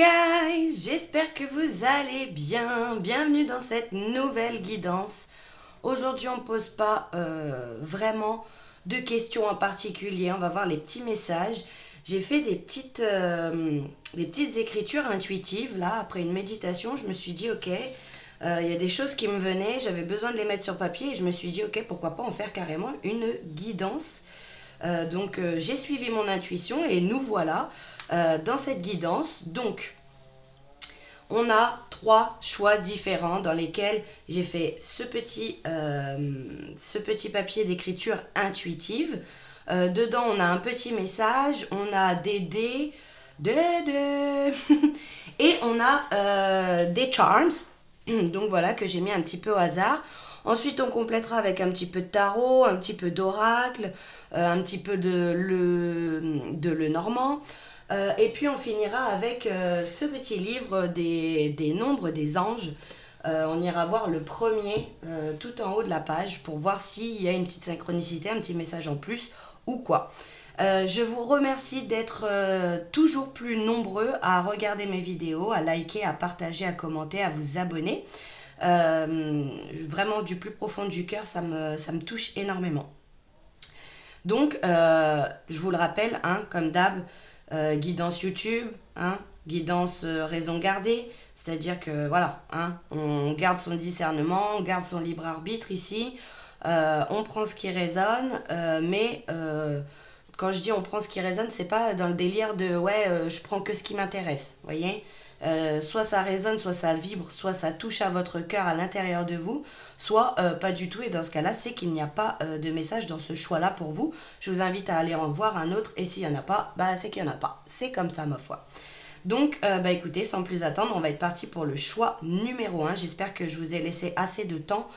guys, j'espère que vous allez bien. Bienvenue dans cette nouvelle guidance. Aujourd'hui, on ne pose pas vraiment de questions en particulier. On va voir les petits messages. J'ai fait des petites écritures intuitives. Là, après une méditation, je me suis dit, ok, il y a des choses qui me venaient. J'avais besoin de les mettre sur papier et je me suis dit, ok, pourquoi pas en faire carrément une guidance. Donc, j'ai suivi mon intuition et nous voilà dans cette guidance. Donc, on a 3 choix différents dans lesquels j'ai fait ce petit papier d'écriture intuitive. Dedans, on a un petit message, on a des dés, et on a des charms. Donc voilà, que j'ai mis un petit peu au hasard. Ensuite, on complétera avec un petit peu de tarot, un petit peu d'oracle, un petit peu de Lenormand. Et puis on finira avec ce petit livre des nombres des anges. On ira voir le premier tout en haut de la page pour voir s'il y a une petite synchronicité, un petit message en plus ou quoi. Je vous remercie d'être toujours plus nombreux à regarder mes vidéos, à liker, à partager, à commenter, à vous abonner. Vraiment du plus profond du cœur, ça me touche énormément. Donc, je vous le rappelle, hein, comme d'hab, guidance YouTube, hein, guidance raison gardée, c'est-à-dire que voilà, hein, on garde son discernement, on garde son libre arbitre ici, on prend ce qui résonne, mais quand je dis on prend ce qui résonne, c'est pas dans le délire de ouais, je prends que ce qui m'intéresse, vous voyez. Soit ça résonne, soit ça vibre, soit ça touche à votre cœur à l'intérieur de vous, soit pas du tout. Et dans ce cas-là, c'est qu'il n'y a pas de message dans ce choix-là pour vous. Je vous invite à aller en voir un autre. Et s'il n'y en a pas, bah c'est qu'il n'y en a pas. C'est comme ça, ma foi. Donc, bah écoutez, sans plus attendre, on va être parti pour le choix numéro 1. J'espère que je vous ai laissé assez de temps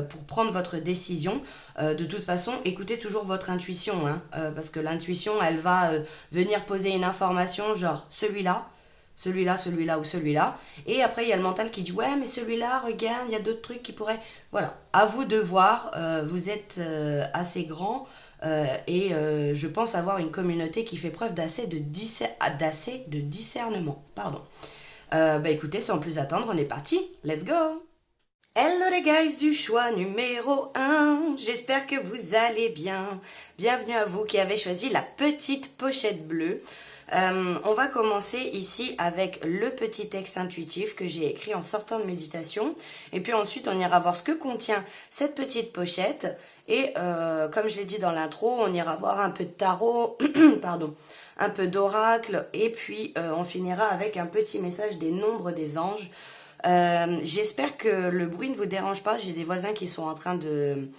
pour prendre votre décision. De toute façon, écoutez toujours votre intuition, hein, parce que l'intuition, elle va venir poser une information, genre celui-là, celui-là, celui-là ou celui-là. Et après, il y a le mental qui dit, ouais, mais celui-là, regarde, il y a d'autres trucs qui pourraient... Voilà, à vous de voir. Vous êtes assez grand et je pense avoir une communauté qui fait preuve d'assez de discernement. Pardon. Bah écoutez, sans plus attendre, on est parti. Let's go! Hello les guys du choix numéro 1, j'espère que vous allez bien. Bienvenue à vous qui avez choisi la petite pochette bleue. On va commencer ici avec le petit texte intuitif que j'ai écrit en sortant de méditation. Et puis ensuite, on ira voir ce que contient cette petite pochette. Et comme je l'ai dit dans l'intro, on ira voir un peu de tarot, pardon, un peu d'oracle. Et puis, on finira avec un petit message des nombres des anges. J'espère que le bruit ne vous dérange pas. J'ai des voisins qui sont en train de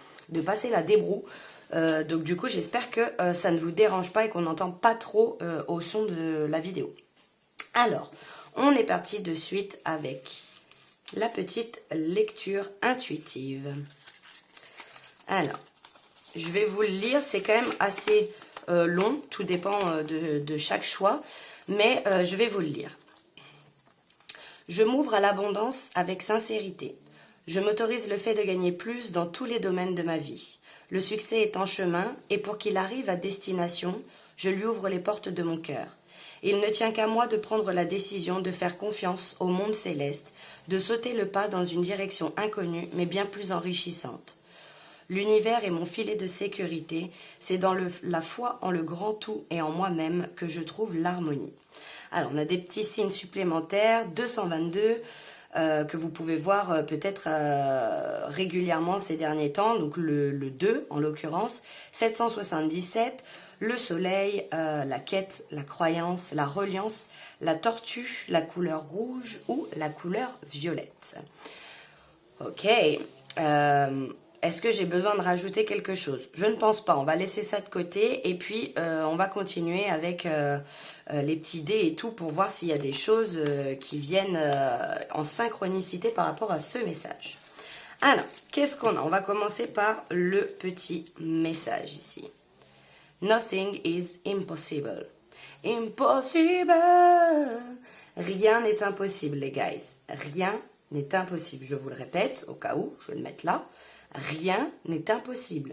passer la débroue. Donc du coup, j'espère que ça ne vous dérange pas et qu'on n'entend pas trop au son de la vidéo. Alors, on est parti de suite avec la petite lecture intuitive. Alors, je vais vous le lire. C'est quand même assez long. Tout dépend de chaque choix. Mais je vais vous le lire. Je m'ouvre à l'abondance avec sincérité. Je m'autorise le fait de gagner plus dans tous les domaines de ma vie. Le succès est en chemin et pour qu'il arrive à destination, je lui ouvre les portes de mon cœur. Il ne tient qu'à moi de prendre la décision de faire confiance au monde céleste, de sauter le pas dans une direction inconnue mais bien plus enrichissante. L'univers est mon filet de sécurité, c'est dans la foi en le grand tout et en moi-même que je trouve l'harmonie. Alors, on a des petits signes supplémentaires, 222, que vous pouvez voir peut-être régulièrement ces derniers temps, donc le 2 en l'occurrence, 777, le soleil, la quête, la croyance, la reliance, la tortue, la couleur rouge ou la couleur violette. Ok, est-ce que j'ai besoin de rajouter quelque chose? Je ne pense pas, on va laisser ça de côté et puis on va continuer avec les petits dés et tout pour voir s'il y a des choses qui viennent en synchronicité par rapport à ce message. Alors, qu'est-ce qu'on a? On va commencer par le petit message ici. Nothing is impossible. Impossible! Rien n'est impossible, les guys. Rien n'est impossible. Je vous le répète, au cas où, je vais le mettre là. Rien n'est impossible.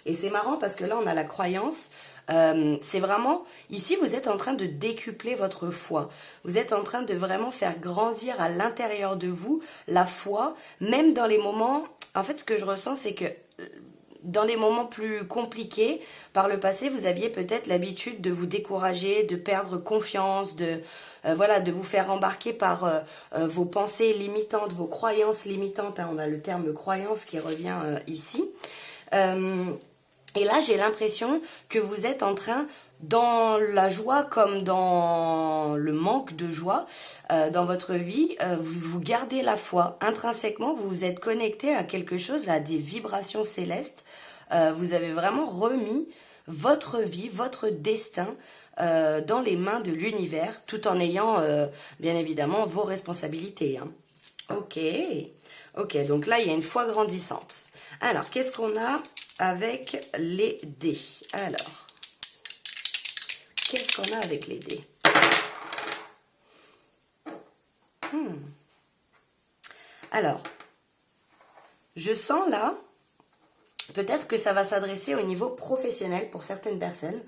Et c'est marrant parce que là, on a la croyance C'est vraiment, ici vous êtes en train de décupler votre foi. Vous êtes en train de vraiment faire grandir à l'intérieur de vous la foi, même dans les moments, en fait ce que je ressens c'est que dans les moments plus compliqués, par le passé, vous aviez peut-être l'habitude de vous décourager, de perdre confiance, voilà, de vous faire embarquer par vos pensées limitantes, vos croyances limitantes. Hein, on a le terme croyance qui revient ici. Et là, j'ai l'impression que vous êtes en train, dans la joie comme dans le manque de joie dans votre vie, vous gardez la foi. Intrinsèquement, vous vous êtes connecté à quelque chose, à des vibrations célestes. Vous avez vraiment remis votre vie, votre destin dans les mains de l'univers, tout en ayant, bien évidemment, vos responsabilités. Hein. Ok, donc là, il y a une foi grandissante. Alors, qu'est-ce qu'on a avec les dés? Alors, qu'est-ce qu'on a avec les dés? Alors, je sens là, peut-être que ça va s'adresser au niveau professionnel pour certaines personnes.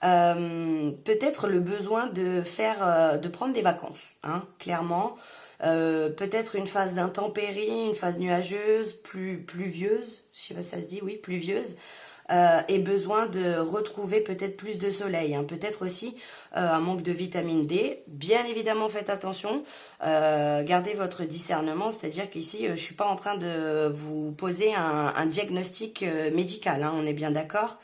Peut-être le besoin de prendre des vacances, hein, clairement. Peut-être une phase d'intempérie, une phase nuageuse, pluvieuse, je sais pas si ça se dit, oui, pluvieuse, et besoin de retrouver peut-être plus de soleil, hein, peut-être aussi un manque de vitamine D. Bien évidemment, faites attention, gardez votre discernement, c'est-à-dire qu'ici, je suis pas en train de vous poser un diagnostic médical, hein, on est bien d'accord.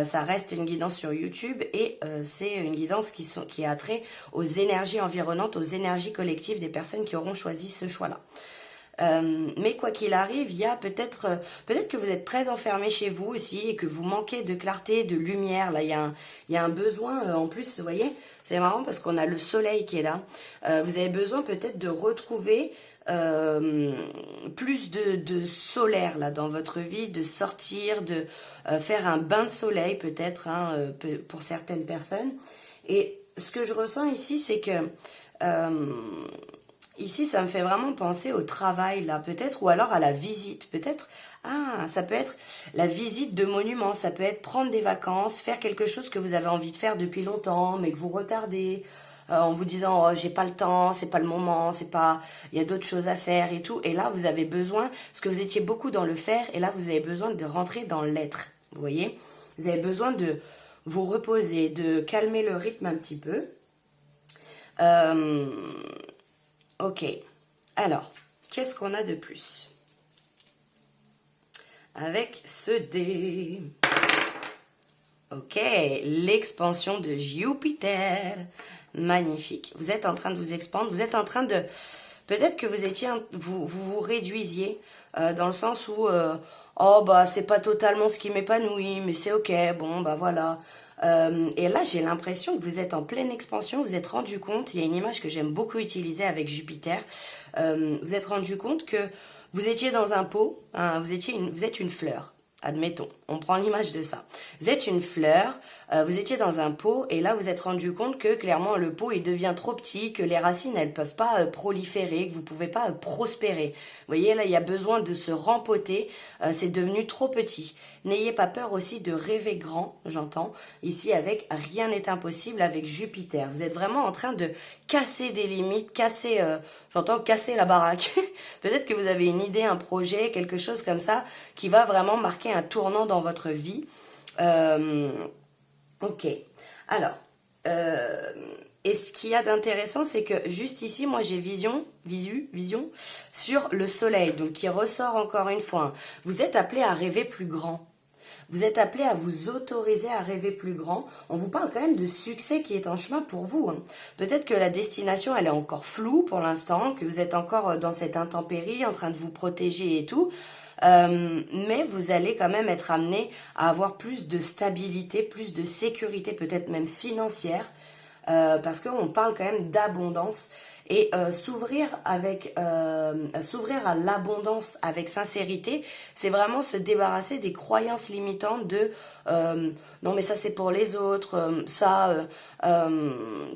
Ça reste une guidance sur YouTube et c'est une guidance qui a trait aux énergies environnantes, aux énergies collectives des personnes qui auront choisi ce choix-là. Mais quoi qu'il arrive, il y a peut-être que vous êtes très enfermé chez vous aussi et que vous manquez de clarté, de lumière. Là, il y a un besoin, en plus, vous voyez, c'est marrant parce qu'on a le soleil qui est là. Vous avez besoin peut-être de retrouver plus de solaire là dans votre vie, de sortir, de faire un bain de soleil peut-être, hein, pour certaines personnes. Et ce que je ressens ici, c'est que ici, ça me fait vraiment penser au travail, là, peut-être, ou alors à la visite, peut-être. Ah, ça peut être la visite de monuments, ça peut être prendre des vacances, faire quelque chose que vous avez envie de faire depuis longtemps, mais que vous retardez, en vous disant, oh, j'ai pas le temps, c'est pas le moment, c'est pas, il y a d'autres choses à faire et tout. Et là, vous avez besoin, parce que vous étiez beaucoup dans le faire, et là, vous avez besoin de rentrer dans l'être, vous voyez. Vous avez besoin de vous reposer, de calmer le rythme un petit peu. Ok, alors, qu'est-ce qu'on a de plus avec ce dé? Ok, l'expansion de Jupiter. Magnifique. Vous êtes en train de vous expandre. Vous êtes en train de... Peut-être que vous réduisiez dans le sens où... oh, bah, c'est pas totalement ce qui m'épanouit, mais c'est ok. Bon, bah, voilà. Et là, j'ai l'impression que vous êtes en pleine expansion. Vous êtes rendu compte, il y a une image que j'aime beaucoup utiliser avec Jupiter. Vous êtes rendu compte que vous étiez dans un pot, hein, vous êtes une fleur. Admettons, on prend l'image de ça. Vous êtes une fleur, vous étiez dans un pot et là vous êtes rendu compte que clairement le pot il devient trop petit, que les racines elles peuvent pas proliférer, que vous pouvez pas prospérer. Vous voyez là il y a besoin de se rempoter, c'est devenu trop petit. N'ayez pas peur aussi de rêver grand, j'entends. Ici avec rien n'est impossible avec Jupiter. Vous êtes vraiment en train de casser des limites, j'entends casser la baraque. Peut-être que vous avez une idée, un projet, quelque chose comme ça qui va vraiment marquer un tournant dans votre vie. Ok. Alors, et ce qu'il y a d'intéressant, c'est que juste ici, moi j'ai vision sur le soleil, donc qui ressort encore une fois. Vous êtes appelé à rêver plus grand. Vous êtes appelé à vous autoriser à rêver plus grand. On vous parle quand même de succès qui est en chemin pour vous. Hein. Peut-être que la destination, elle est encore floue pour l'instant, que vous êtes encore dans cette intempérie, en train de vous protéger et tout. Mais vous allez quand même être amené à avoir plus de stabilité, plus de sécurité, peut-être même financière, parce qu'on parle quand même d'abondance. Et s'ouvrir à l'abondance avec sincérité, c'est vraiment se débarrasser des croyances limitantes de non mais ça c'est pour les autres,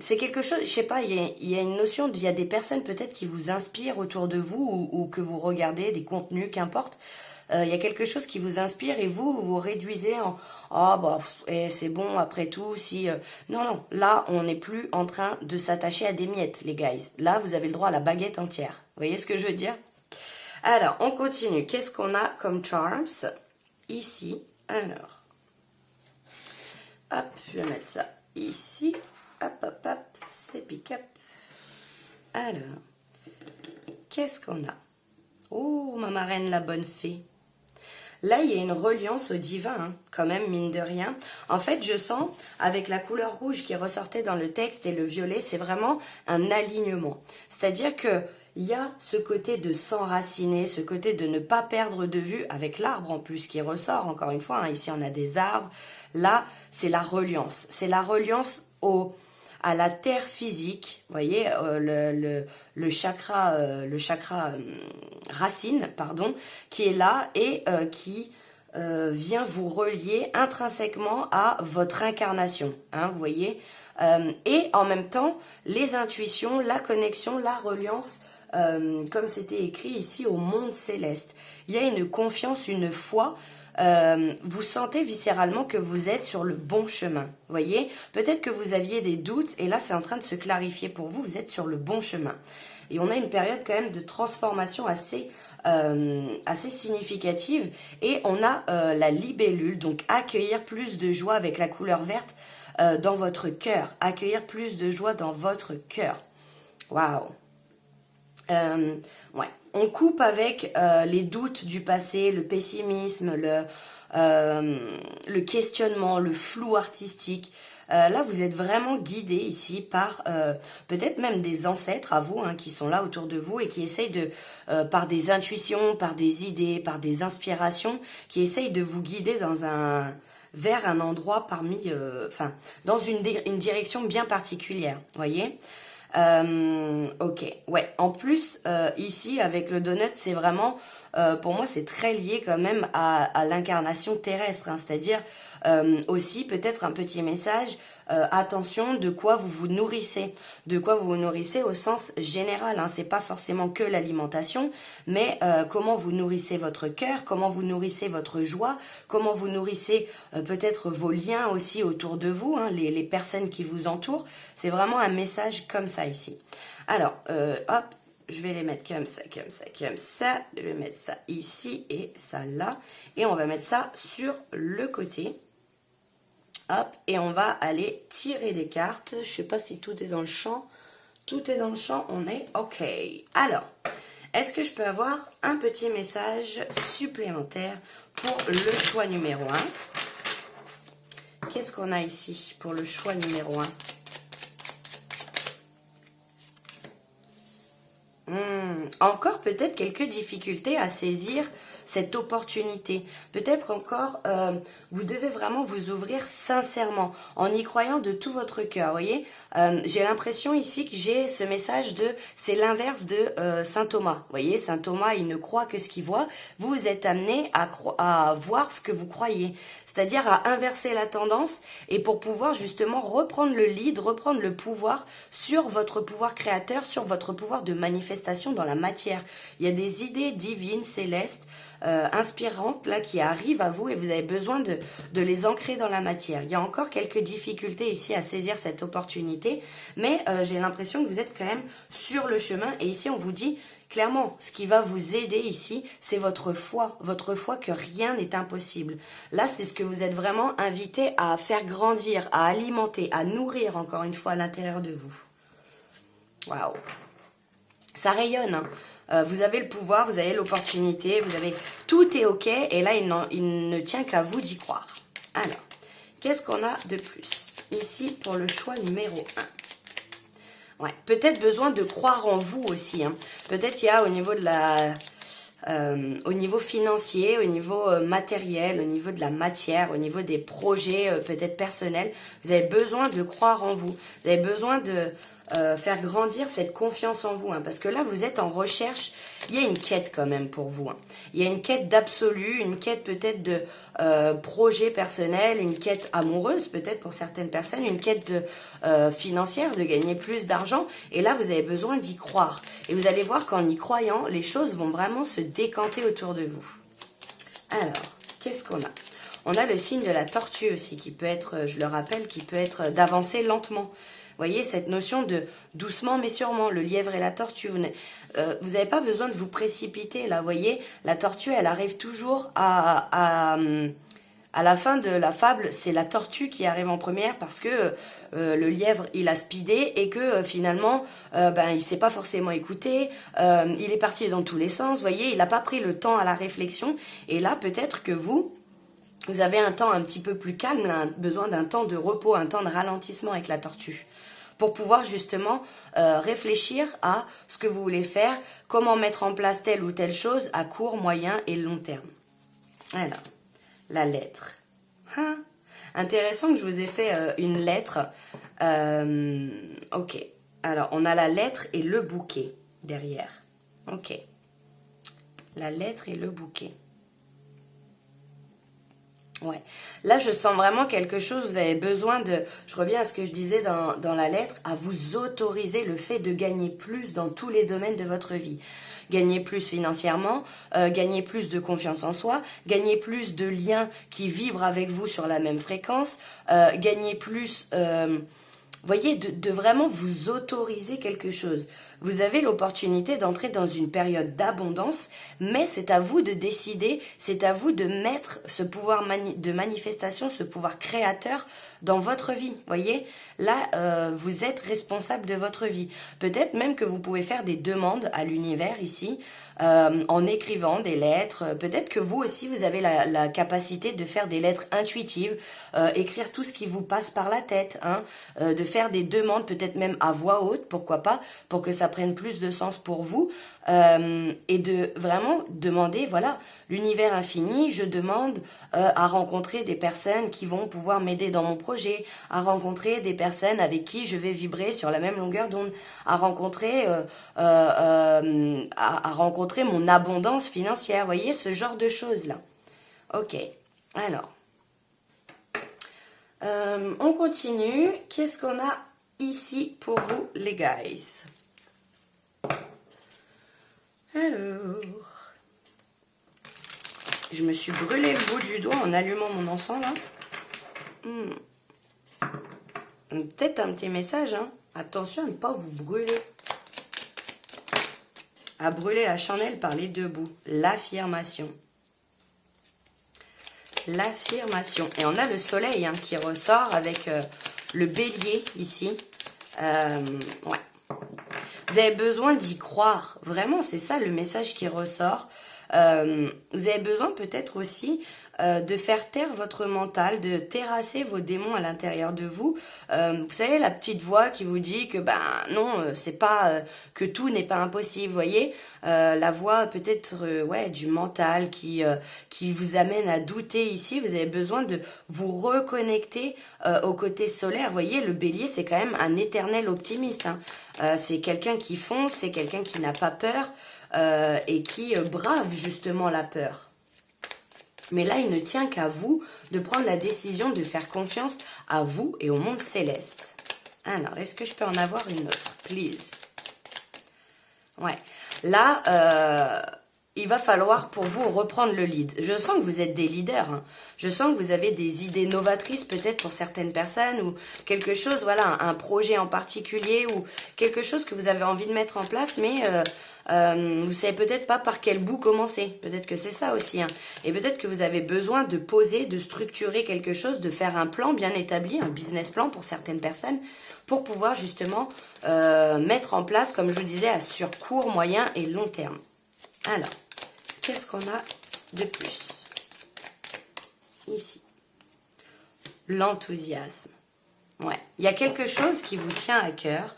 c'est quelque chose, je sais pas, il y a une notion, il y a des personnes peut-être qui vous inspirent autour de vous ou que vous regardez, des contenus, qu'importe. il y a quelque chose qui vous inspire et vous vous réduisez en oh bah c'est bon après tout si non non, là on n'est plus en train de s'attacher à des miettes les guys. Là vous avez le droit à la baguette entière. Vous voyez ce que je veux dire? Alors on continue. Qu'est-ce qu'on a comme charms ici? Alors hop, je vais mettre ça ici. Hop hop hop, c'est pick-up. Alors qu'est-ce qu'on a? Oh ma marraine la bonne fée. Là, il y a une reliance au divin, hein, quand même, mine de rien. En fait, je sens, avec la couleur rouge qui ressortait dans le texte et le violet, c'est vraiment un alignement. C'est-à-dire que il y a ce côté de s'enraciner, ce côté de ne pas perdre de vue, avec l'arbre en plus qui ressort, encore une fois. Hein, ici, on a des arbres. Là, c'est la reliance. C'est la reliance à la terre physique, vous voyez, le chakra racine, pardon, qui est là et qui vient vous relier intrinsèquement à votre incarnation, hein, vous voyez, et en même temps, les intuitions, la connexion, la reliance, comme c'était écrit ici, au monde céleste. Il y a une confiance, une foi. Vous sentez viscéralement que vous êtes sur le bon chemin. Voyez, peut-être que vous aviez des doutes et là c'est en train de se clarifier pour vous, vous êtes sur le bon chemin. Et on a une période quand même de transformation assez significative et on a la libellule, donc accueillir plus de joie avec la couleur verte dans votre cœur, accueillir plus de joie dans votre cœur. Waouh! Ouais. On coupe avec les doutes du passé, le pessimisme, le questionnement, le flou artistique. Là, vous êtes vraiment guidé ici par peut-être même des ancêtres à vous, hein, qui sont là autour de vous et qui essayent par des intuitions, par des idées, par des inspirations, qui essayent de vous guider vers un endroit dans une direction bien particulière, voyez. Ok, ouais. En plus, ici, avec le donut, c'est vraiment, pour moi, c'est très lié quand même à l'incarnation terrestre, hein, c'est-à-dire aussi peut-être un petit message, attention de quoi vous vous nourrissez, au sens général, hein, c'est pas forcément que l'alimentation, mais comment vous nourrissez votre cœur, comment vous nourrissez votre joie, comment vous nourrissez peut-être vos liens aussi autour de vous, hein, les personnes qui vous entourent, c'est vraiment un message comme ça ici. Alors, hop, je vais les mettre comme ça, comme ça, comme ça, je vais mettre ça ici et ça là, et on va mettre ça sur le côté. Hop, et on va aller tirer des cartes. Je ne sais pas si tout est dans le champ. Tout est dans le champ, on est OK. Alors, est-ce que je peux avoir un petit message supplémentaire pour le choix numéro 1? Qu'est-ce qu'on a ici pour le choix numéro 1? Encore peut-être quelques difficultés à saisir cette opportunité. Peut-être encore, vous devez vraiment vous ouvrir sincèrement, en y croyant de tout votre cœur. Vous voyez, j'ai l'impression ici que j'ai ce message c'est l'inverse de Saint Thomas. Vous voyez, Saint Thomas, il ne croit que ce qu'il voit. Vous êtes amené à voir ce que vous croyez. C'est-à-dire à inverser la tendance et pour pouvoir justement reprendre le lead, reprendre le pouvoir sur votre pouvoir créateur, sur votre pouvoir de manifestation dans la matière. Il y a des idées divines, célestes, inspirantes là qui arrivent à vous et vous avez besoin de les ancrer dans la matière. Il y a encore quelques difficultés ici à saisir cette opportunité, mais j'ai l'impression que vous êtes quand même sur le chemin et ici on vous dit clairement, ce qui va vous aider ici, c'est votre foi que rien n'est impossible. Là, c'est ce que vous êtes vraiment invité à faire grandir, à alimenter, à nourrir encore une fois à l'intérieur de vous. Waouh! Ça rayonne, hein. Vous avez le pouvoir, vous avez l'opportunité, tout est ok et là il ne tient qu'à vous d'y croire. Alors, qu'est-ce qu'on a de plus ici pour le choix numéro 1? Ouais, peut-être besoin de croire en vous aussi, hein. Peut-être il y a au niveau au niveau financier, au niveau matériel, au niveau de la matière, au niveau des projets peut-être personnels, vous avez besoin de croire en vous. Vous avez besoin de faire grandir cette confiance en vous, hein, parce que là vous êtes en recherche, il y a une quête quand même pour vous, hein. Il y a une quête d'absolu, une quête peut-être de projet personnel, une quête amoureuse peut-être pour certaines personnes, une quête financière, de gagner plus d'argent, et là vous avez besoin d'y croire, et vous allez voir qu'en y croyant, les choses vont vraiment se décanter autour de vous. Alors, qu'est-ce qu'on a? On a le signe de la tortue aussi, qui peut être, je le rappelle, qui peut être d'avancer lentement. Vous voyez, cette notion de doucement mais sûrement, le lièvre et la tortue. Vous n'avez pas besoin de vous précipiter, là, vous voyez. La tortue, elle arrive toujours à la fin de la fable, c'est la tortue qui arrive en première parce que le lièvre, il a speedé et que finalement, il s'est pas forcément écouté. Il est parti dans tous les sens, vous voyez, il n'a pas pris le temps à la réflexion. Et là, peut-être que vous avez un temps un petit peu plus calme, là, besoin d'un temps de repos, un temps de ralentissement avec la tortue pour pouvoir justement réfléchir à ce que vous voulez faire, comment mettre en place telle ou telle chose à court, moyen et long terme. Alors, la lettre. Ah, intéressant que je vous ai fait une lettre. Ok. Alors, on a la lettre et le bouquet derrière. Ok. La lettre et le bouquet. Ouais. Là, je sens vraiment quelque chose. Vous avez besoin de... Je reviens à ce que je disais dans la lettre, à vous autoriser le fait de gagner plus dans tous les domaines de votre vie. Gagner plus financièrement, gagner plus de confiance en soi, gagner plus de liens qui vibrent avec vous sur la même fréquence, gagner plus... voyez, de vraiment vous autoriser quelque chose. Vous avez l'opportunité d'entrer dans une période d'abondance, mais c'est à vous de décider, c'est à vous de mettre ce pouvoir de manifestation, ce pouvoir créateur dans votre vie. Voyez, là, vous êtes responsable de votre vie. Peut-être même que vous pouvez faire des demandes à l'univers ici, en écrivant des lettres. Peut-être que vous aussi, vous avez la capacité de faire des lettres intuitives, écrire tout ce qui vous passe par la tête, hein, de faire des demandes, peut-être même à voix haute, pourquoi pas, pour que ça prenne plus de sens pour vous, et de vraiment demander, voilà, l'univers infini, je demande à rencontrer des personnes qui vont pouvoir m'aider dans mon projet, à rencontrer des personnes avec qui je vais vibrer sur la même longueur d'onde, à rencontrer mon abondance financière, vous voyez, ce genre de choses-là. Ok, alors, on continue. Qu'est-ce qu'on a ici pour vous, les guys? Alors, je me suis brûlé le bout du doigt en allumant mon encens, là. Peut-être un petit message, hein. Attention à ne pas vous brûler. À brûler la chandelle par les deux bouts. L'affirmation. L'affirmation. Et on a le soleil, hein, qui ressort avec le bélier ici. Ouais. Vous avez besoin d'y croire. Vraiment, c'est ça le message qui ressort. Vous avez besoin peut-être aussi de faire taire votre mental, de terrasser vos démons à l'intérieur de vous. Vous savez, la petite voix qui vous dit que non, c'est pas que tout n'est pas impossible, vous voyez, la voix peut-être du mental qui vous amène à douter ici. Vous avez besoin de vous reconnecter au côté solaire. Vous voyez, le bélier, c'est quand même un éternel optimiste, hein. C'est quelqu'un qui fonce, c'est quelqu'un qui n'a pas peur et qui brave justement la peur. Mais là, il ne tient qu'à vous de prendre la décision de faire confiance à vous et au monde céleste. Alors, est-ce que je peux en avoir une autre, please? Ouais. Là, il va falloir pour vous reprendre le lead. Je sens que vous êtes des leaders, hein. Je sens que vous avez des idées novatrices peut-être pour certaines personnes ou quelque chose, voilà, un projet en particulier ou quelque chose que vous avez envie de mettre en place, mais vous savez peut-être pas par quel bout commencer. Peut-être que c'est ça aussi, hein. Et peut-être que vous avez besoin de poser, de structurer quelque chose, de faire un plan bien établi, un business plan pour certaines personnes, pour pouvoir justement mettre en place, comme je vous disais, sur court, moyen et long terme. Alors, qu'est-ce qu'on a de plus? Ici. L'enthousiasme. Ouais. Il y a quelque chose qui vous tient à cœur.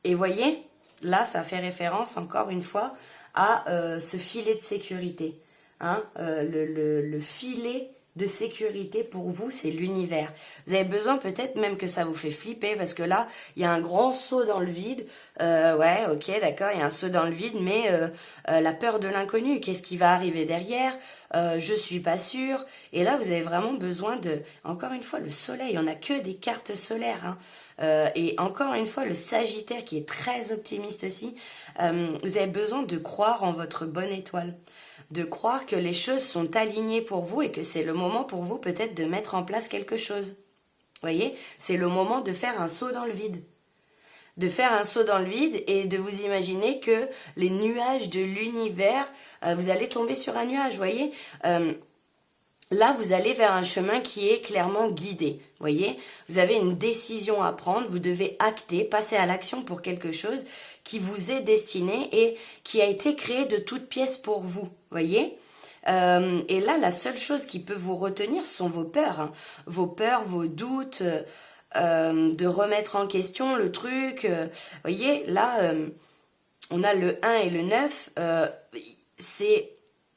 Et voyez, là, ça fait référence, encore une fois, à ce filet de sécurité. Hein, le filet de sécurité pour vous, c'est l'univers. Vous avez besoin peut-être même que ça vous fait flipper parce que là, il y a un grand saut dans le vide. Ouais, ok, d'accord, il y a un saut dans le vide, mais la peur de l'inconnu, qu'est-ce qui va arriver derrière? Je suis pas sûre. Et là, vous avez vraiment besoin de, encore une fois, le soleil. On n'a que des cartes solaires, hein. Et encore une fois, le Sagittaire qui est très optimiste aussi. Vous avez besoin de croire en votre bonne étoile. de croire que les choses sont alignées pour vous et que c'est le moment pour vous peut-être de mettre en place quelque chose. Vous voyez, c'est le moment de faire un saut dans le vide. De faire un saut dans le vide et de vous imaginer que les nuages de l'univers, vous allez tomber sur un nuage, vous voyez. Là, vous allez vers un chemin qui est clairement guidé, voyez. Vous avez une décision à prendre, vous devez acter, passer à l'action pour quelque chose qui vous est destiné et qui a été créé de toutes pièces pour vous, voyez. Et là, la seule chose qui peut vous retenir, ce sont vos peurs, hein. Vos peurs, vos doutes, de remettre en question le truc. Voyez, là, on a le 1 et le 9, c'est...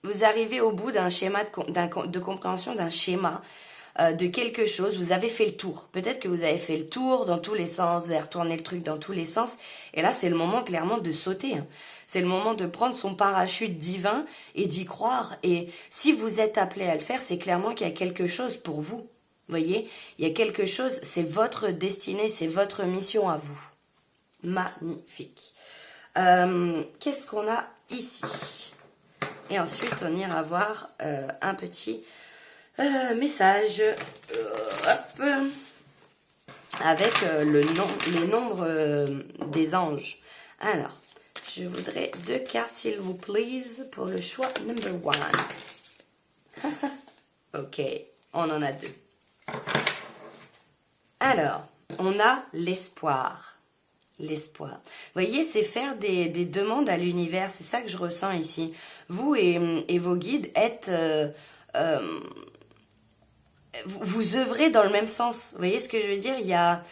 Vous arrivez au bout d'un schéma de compréhension d'un schéma, de quelque chose, vous avez fait le tour. Peut-être que vous avez fait le tour dans tous les sens, vous avez retourné le truc dans tous les sens. Et là, c'est le moment clairement de sauter. Hein. C'est le moment de prendre son parachute divin et d'y croire. Et si vous êtes appelé à le faire, c'est clairement qu'il y a quelque chose pour vous. Vous voyez, il y a quelque chose, c'est votre destinée, c'est votre mission à vous. Magnifique. Qu'est-ce qu'on a ici ? Et ensuite, on ira voir un petit message avec les nombres des anges. Alors, je voudrais 2 cartes, s'il vous plaît, pour le choix number 1. Ok, on en a 2. Alors, on a l'espoir. L'espoir. Vous voyez, c'est faire des demandes à l'univers. C'est ça que je ressens ici. Vous et vos guides êtes... vous œuvrez dans le même sens. Vous voyez ce que je veux dire? Il y a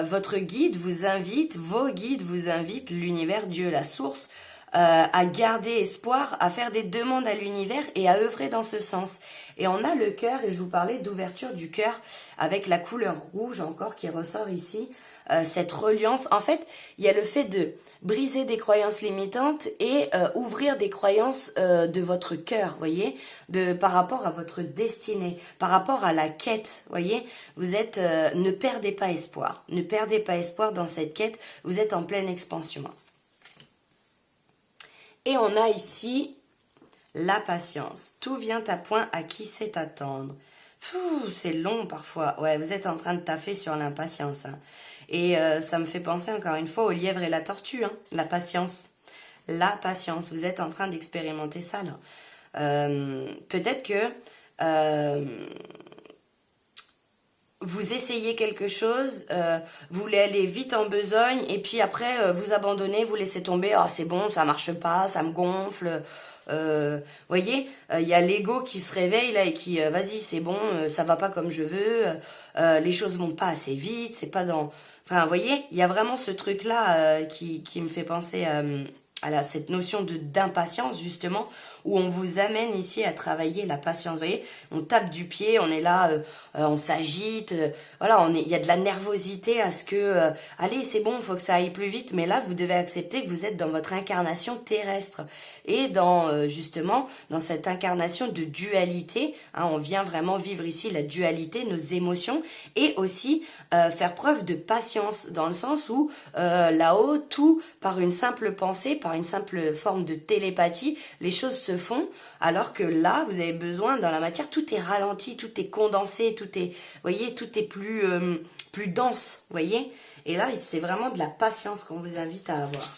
votre guide vous invite, vos guides vous invitent, l'univers, Dieu, la source, à garder espoir, à faire des demandes à l'univers et à œuvrer dans ce sens. Et on a le cœur, et je vous parlais d'ouverture du cœur avec la couleur rouge encore qui ressort ici. Cette reliance, en fait, il y a le fait de briser des croyances limitantes et ouvrir des croyances de votre cœur, voyez, par rapport à votre destinée, par rapport à la quête, voyez, vous êtes, ne perdez pas espoir, ne perdez pas espoir dans cette quête, vous êtes en pleine expansion. Et on a ici la patience, tout vient à point à qui sait attendre. C'est long parfois, ouais, vous êtes en train de taffer sur l'impatience, hein. Et ça me fait penser encore une fois au lièvre et la tortue, hein, la patience. La patience, vous êtes en train d'expérimenter ça là. Peut-être que vous essayez quelque chose, vous voulez aller vite en besogne et puis après vous abandonnez, vous laissez tomber, ah c'est bon, ça marche pas, ça me gonfle. Voyez, il y a l'ego qui se réveille là et qui vas-y c'est bon, ça va pas comme je veux, les choses vont pas assez vite, c'est pas dans... Enfin, vous voyez, il y a vraiment ce truc-là qui me fait penser à cette notion d'impatience, justement, où on vous amène ici à travailler la patience. Vous voyez, on tape du pied, on est là, on s'agite, voilà, il y a de la nervosité à ce que, allez, c'est bon, il faut que ça aille plus vite, mais là, vous devez accepter que vous êtes dans votre incarnation terrestre. Et dans, justement, dans cette incarnation de dualité, hein, on vient vraiment vivre ici la dualité, nos émotions, et aussi faire preuve de patience, dans le sens où, là-haut, tout, par une simple pensée, par une simple forme de télépathie, les choses se font, alors que là, vous avez besoin, dans la matière, tout est ralenti, tout est condensé, tout est, voyez, tout est plus dense, voyez. Et là, c'est vraiment de la patience qu'on vous invite à avoir.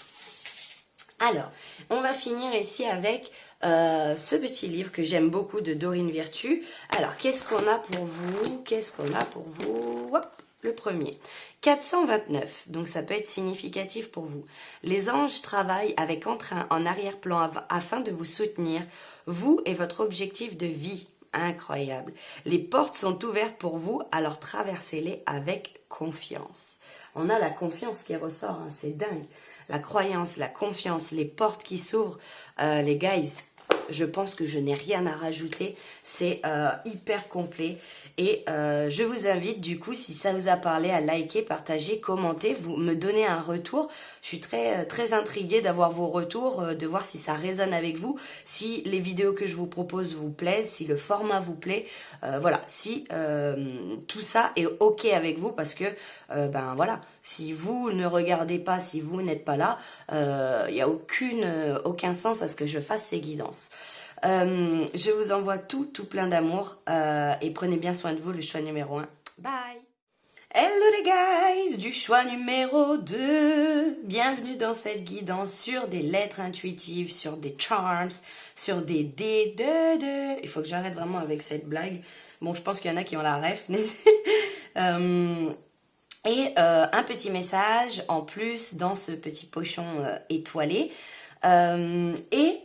Alors, on va finir ici avec ce petit livre que j'aime beaucoup de Dorine Virtue. Alors, qu'est-ce qu'on a pour vous? Qu'est-ce qu'on a pour vous? Hop, le premier. 429, donc ça peut être significatif pour vous. Les anges travaillent avec entrain en arrière-plan afin de vous soutenir, vous et votre objectif de vie. Incroyable. Les portes sont ouvertes pour vous, alors traversez-les avec confiance. On a la confiance qui ressort, hein, c'est dingue. La croyance, la confiance, les portes qui s'ouvrent. Les guys, je pense que je n'ai rien à rajouter. C'est hyper complet. Et je vous invite, du coup, si ça vous a parlé, à liker, partager, commenter, vous me donner un retour. Je suis très intriguée d'avoir vos retours, de voir si ça résonne avec vous, si les vidéos que je vous propose vous plaisent, si le format vous plaît. Voilà, si tout ça est OK avec vous, parce que, ben voilà, si vous ne regardez pas, si vous n'êtes pas là, il n'y a aucun sens à ce que je fasse ces guidances. Je vous envoie tout plein d'amour et prenez bien soin de vous, le choix numéro 1. Bye! Hello les guys du choix numéro 2. Bienvenue dans cette guidance sur des lettres intuitives, sur des charms, sur des dés de. Il faut que j'arrête vraiment avec cette blague. Bon, je pense qu'il y en a qui ont la ref. Un petit message en plus dans ce petit pochon étoilé. Et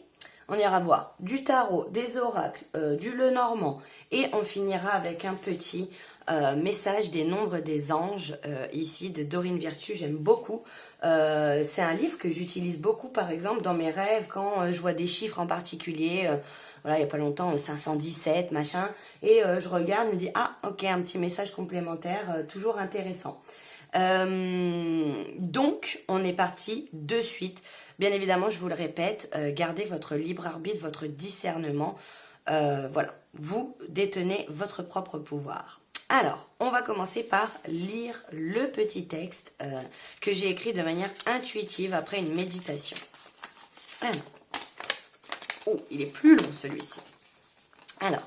on ira voir du tarot, des oracles, du Lenormand. Et on finira avec un petit message des nombres des anges, ici de Dorine Virtue. J'aime beaucoup. C'est un livre que j'utilise beaucoup, par exemple, dans mes rêves, quand je vois des chiffres en particulier. Voilà, il n'y a pas longtemps, 517, machin. Et je regarde, je me dis, ah, ok, un petit message complémentaire, toujours intéressant. Donc, on est parti de suite. Bien évidemment, je vous le répète, gardez votre libre arbitre, votre discernement. Voilà, vous détenez votre propre pouvoir. Alors, on va commencer par lire le petit texte que j'ai écrit de manière intuitive après une méditation. Alors, oh, il est plus long celui-ci. Alors,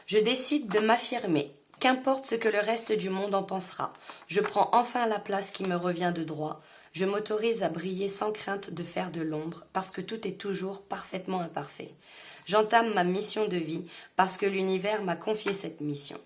je décide de m'affirmer. Qu'importe ce que le reste du monde en pensera. Je prends enfin la place qui me revient de droit. Je m'autorise à briller sans crainte de faire de l'ombre, parce que tout est toujours parfaitement imparfait. J'entame ma mission de vie, parce que l'univers m'a confié cette mission.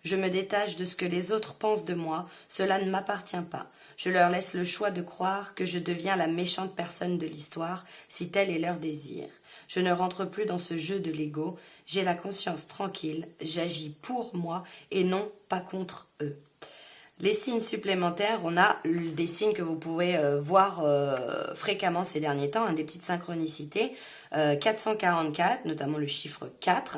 Je me détache de ce que les autres pensent de moi, cela ne m'appartient pas. Je leur laisse le choix de croire que je deviens la méchante personne de l'histoire, si tel est leur désir. Je ne rentre plus dans ce jeu de l'ego, j'ai la conscience tranquille, j'agis pour moi et non pas contre eux. Les signes supplémentaires, on a des signes que vous pouvez voir fréquemment ces derniers temps, hein, des petites synchronicités. 444, notamment le chiffre 4,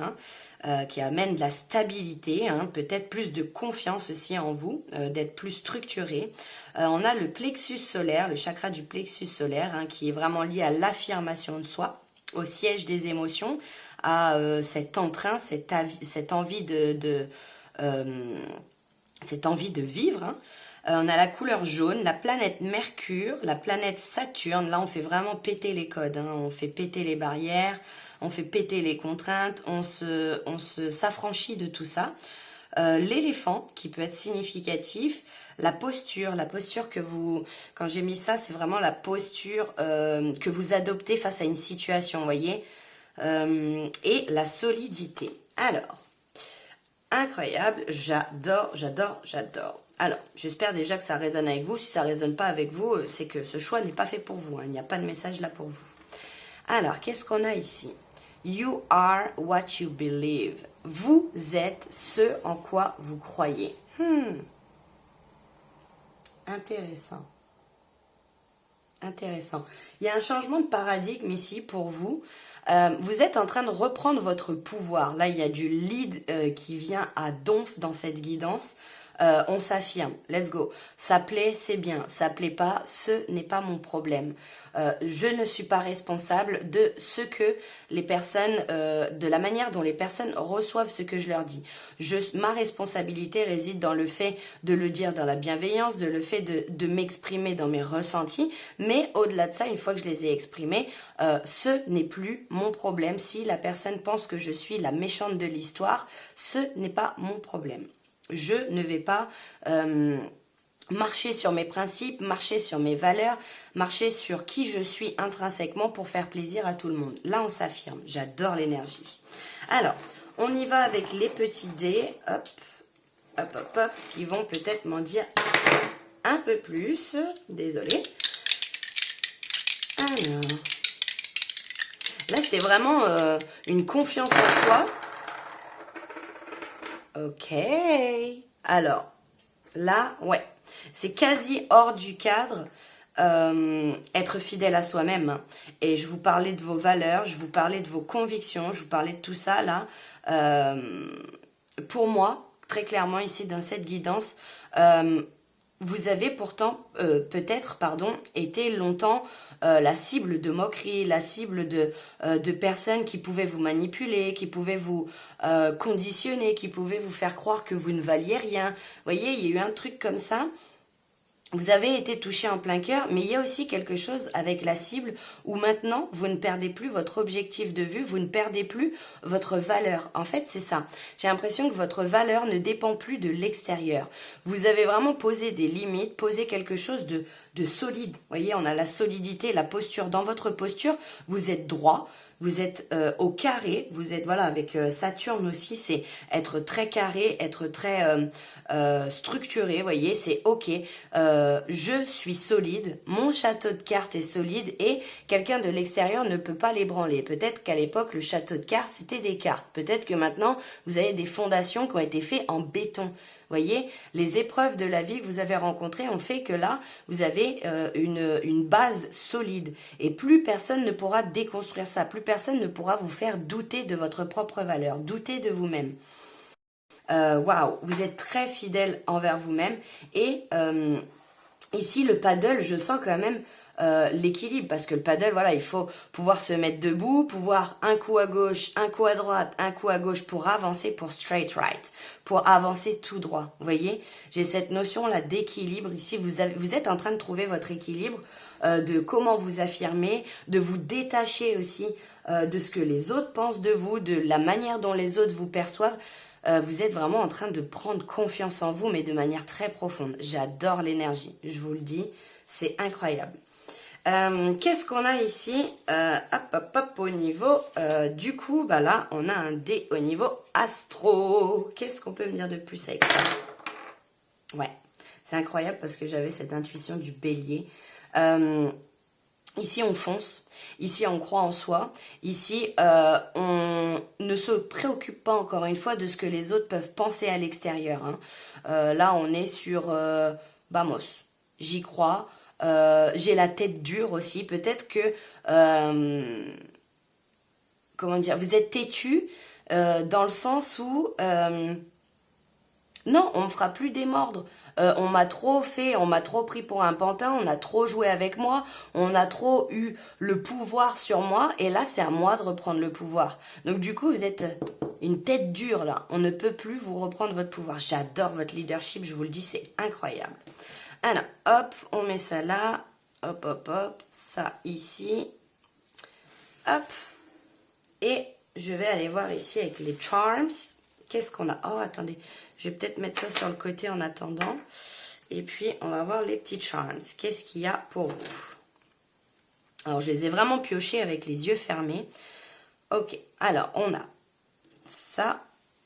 qui amène de la stabilité, peut-être plus de confiance aussi en vous, d'être plus structuré. On a le plexus solaire, le chakra du plexus solaire, qui est vraiment lié à l'affirmation de soi, au siège des émotions, à cet entrain, cette envie cette envie de vivre. On a la couleur jaune, la planète Mercure, la planète Saturne. Là, on fait vraiment péter les codes, on fait péter les barrières, on fait péter les contraintes, on s'affranchit de tout ça. L'éléphant, qui peut être significatif. La posture que vous... Quand j'ai mis ça, c'est vraiment la posture que vous adoptez face à une situation, vous voyez. Et la solidité. Alors, incroyable, j'adore. Alors, j'espère déjà que ça résonne avec vous. Si ça ne résonne pas avec vous, c'est que ce choix n'est pas fait pour vous. Il n'y a pas de message là pour vous. Alors, qu'est-ce qu'on a ici? You are what you believe. Vous êtes ce en quoi vous croyez. Intéressant. Il y a un changement de paradigme ici pour vous. Vous êtes en train de reprendre votre pouvoir. Là, il y a du lead qui vient à donf dans cette guidance. On s'affirme, let's go. Ça plaît, c'est bien. Ça plaît pas, ce n'est pas mon problème. Je ne suis pas responsable de ce que les personnes, de la manière dont les personnes reçoivent ce que je leur dis. Ma responsabilité réside dans le fait de le dire dans la bienveillance, de le fait de m'exprimer dans mes ressentis. Mais au-delà de ça, une fois que je les ai exprimés, ce n'est plus mon problème. Si la personne pense que je suis la méchante de l'histoire, ce n'est pas mon problème. Je ne vais pas marcher sur mes principes, marcher sur mes valeurs, marcher sur qui je suis intrinsèquement pour faire plaisir à tout le monde. Là, on s'affirme. J'adore l'énergie. Alors, on y va avec les petits dés. Hop, qui vont peut-être m'en dire un peu plus. Désolée. Alors, là, c'est vraiment une confiance en soi. Ok. Alors, là, ouais. C'est quasi hors du cadre, être fidèle à soi-même. Et je vous parlais de vos valeurs, je vous parlais de vos convictions, je vous parlais de tout ça, là. Pour moi, très clairement, ici, dans cette guidance, vous avez pourtant, été longtemps la cible de moqueries, la cible de personnes qui pouvaient vous manipuler, qui pouvaient vous conditionner, qui pouvaient vous faire croire que vous ne valiez rien. Vous voyez, il y a eu un truc comme ça. Vous avez été touché en plein cœur, mais il y a aussi quelque chose avec la cible où maintenant, vous ne perdez plus votre objectif de vue, vous ne perdez plus votre valeur. En fait, c'est ça. J'ai l'impression que votre valeur ne dépend plus de l'extérieur. Vous avez vraiment posé des limites, posé quelque chose de solide. Vous voyez, on a la solidité, la posture. Dans votre posture, vous êtes droit. Vous êtes au carré, vous êtes, voilà, avec Saturne aussi, c'est être très carré, être très structuré, vous voyez, c'est ok, je suis solide, mon château de cartes est solide et quelqu'un de l'extérieur ne peut pas l'ébranler. Peut-être qu'à l'époque, le château de cartes, c'était des cartes. Peut-être que maintenant, vous avez des fondations qui ont été faites en béton. Voyez, les épreuves de la vie que vous avez rencontrées ont fait que là, vous avez une base solide. Et plus personne ne pourra déconstruire ça. Plus personne ne pourra vous faire douter de votre propre valeur, douter de vous-même. Waouh, vous êtes très fidèle envers vous-même. Et ici, le paddle, je sens quand même l'équilibre, parce que le paddle, voilà, il faut pouvoir se mettre debout, pouvoir un coup à gauche, un coup à droite, un coup à gauche pour avancer, pour straight right, pour avancer tout droit. Vous voyez, j'ai cette notion-là d'équilibre. Ici, vous êtes en train de trouver votre équilibre, de comment vous affirmer, de vous détacher aussi de ce que les autres pensent de vous, de la manière dont les autres vous perçoivent. Vous êtes vraiment en train de prendre confiance en vous, mais de manière très profonde. J'adore l'énergie, je vous le dis, c'est incroyable. Qu'est-ce qu'on a ici? Au niveau, du coup, bah là, on a un dé au niveau astro. Qu'est-ce qu'on peut me dire de plus avec ça? Ouais, c'est incroyable parce que j'avais cette intuition du bélier. Ici, on fonce. Ici, on croit en soi. Ici, on ne se préoccupe pas, encore une fois, de ce que les autres peuvent penser à l'extérieur. Hein. Là, on est sur Vamos. J'y crois. J'ai la tête dure aussi. Peut-être que... comment dire? Vous êtes têtu dans le sens où... non, on ne me fera plus démordre. On m'a trop fait, on m'a trop pris pour un pantin, on a trop joué avec moi, on a trop eu le pouvoir sur moi, et là, c'est à moi de reprendre le pouvoir. Donc du coup, vous êtes une tête dure, là. On ne peut plus vous reprendre votre pouvoir. J'adore votre leadership, je vous le dis, c'est incroyable. Alors, hop, on met ça là. Hop, hop, hop. Ça ici. Hop. Et je vais aller voir ici avec les charms. Qu'est-ce qu'on a? Oh, attendez. Je vais peut-être mettre ça sur le côté en attendant. Et puis, on va voir les petits charms. Qu'est-ce qu'il y a pour vous? Alors, je les ai vraiment piochés avec les yeux fermés. Ok. Alors, on a ça,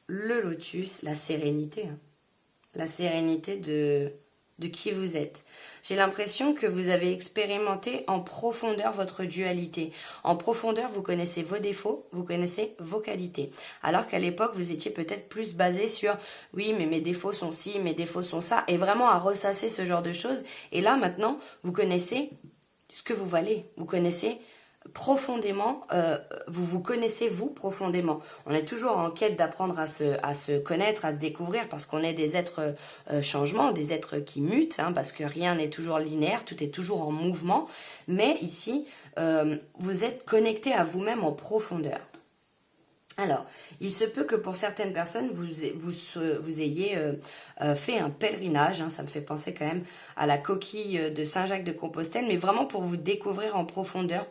le lotus, la sérénité. Hein. La sérénité de qui vous êtes. J'ai l'impression que vous avez expérimenté en profondeur votre dualité. En profondeur, vous connaissez vos défauts, vous connaissez vos qualités. Alors qu'à l'époque, vous étiez peut-être plus basé sur « oui, mais mes défauts sont ci, mes défauts sont ça » et vraiment à ressasser ce genre de choses. Et là, maintenant, vous connaissez ce que vous valez. Vous connaissez profondément, vous vous connaissez vous profondément. On est toujours en quête d'apprendre à se connaître, à se découvrir, parce qu'on est des êtres changements, des êtres qui mutent, hein, parce que rien n'est toujours linéaire, tout est toujours en mouvement. Mais ici, vous êtes connecté à vous-même en profondeur. Alors, il se peut que pour certaines personnes, vous ayez fait un pèlerinage, hein, ça me fait penser quand même à la coquille de Saint-Jacques de Compostelle, mais vraiment pour vous découvrir en profondeur,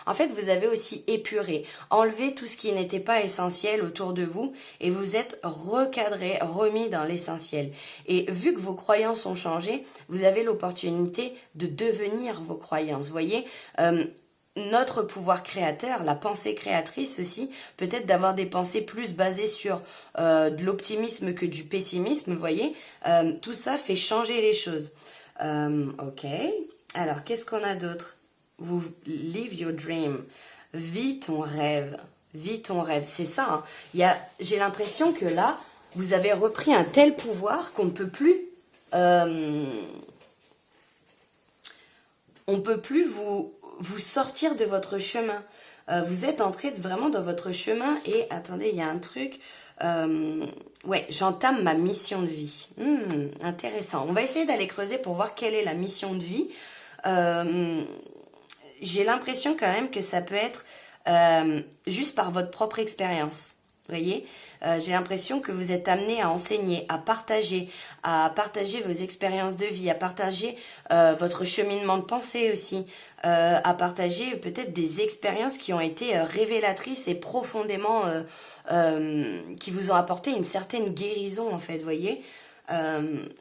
en fait, vous avez aussi épuré, enlevé tout ce qui n'était pas essentiel autour de vous, et vous êtes recadré, remis dans l'essentiel. Et vu que vos croyances ont changé, vous avez l'opportunité de devenir vos croyances, vous voyez notre pouvoir créateur, la pensée créatrice aussi, peut-être d'avoir des pensées plus basées sur de l'optimisme que du pessimisme, vous voyez, tout ça fait changer les choses. Ok, alors qu'est-ce qu'on a d'autre? Vous live your dream, vis ton rêve, c'est ça. Hein. J'ai l'impression que là, vous avez repris un tel pouvoir qu'on ne peut plus... on ne peut plus vous sortir de votre chemin. Vous êtes entré vraiment dans votre chemin et, attendez, il y a un truc, ouais, j'entame ma mission de vie. Intéressant. On va essayer d'aller creuser pour voir quelle est la mission de vie. J'ai l'impression quand même que ça peut être juste par votre propre expérience. voyez, j'ai l'impression que vous êtes amené à enseigner, à partager vos expériences de vie, à partager votre cheminement de pensée aussi, à partager peut-être des expériences qui ont été révélatrices et profondément, qui vous ont apporté une certaine guérison en fait, voyez.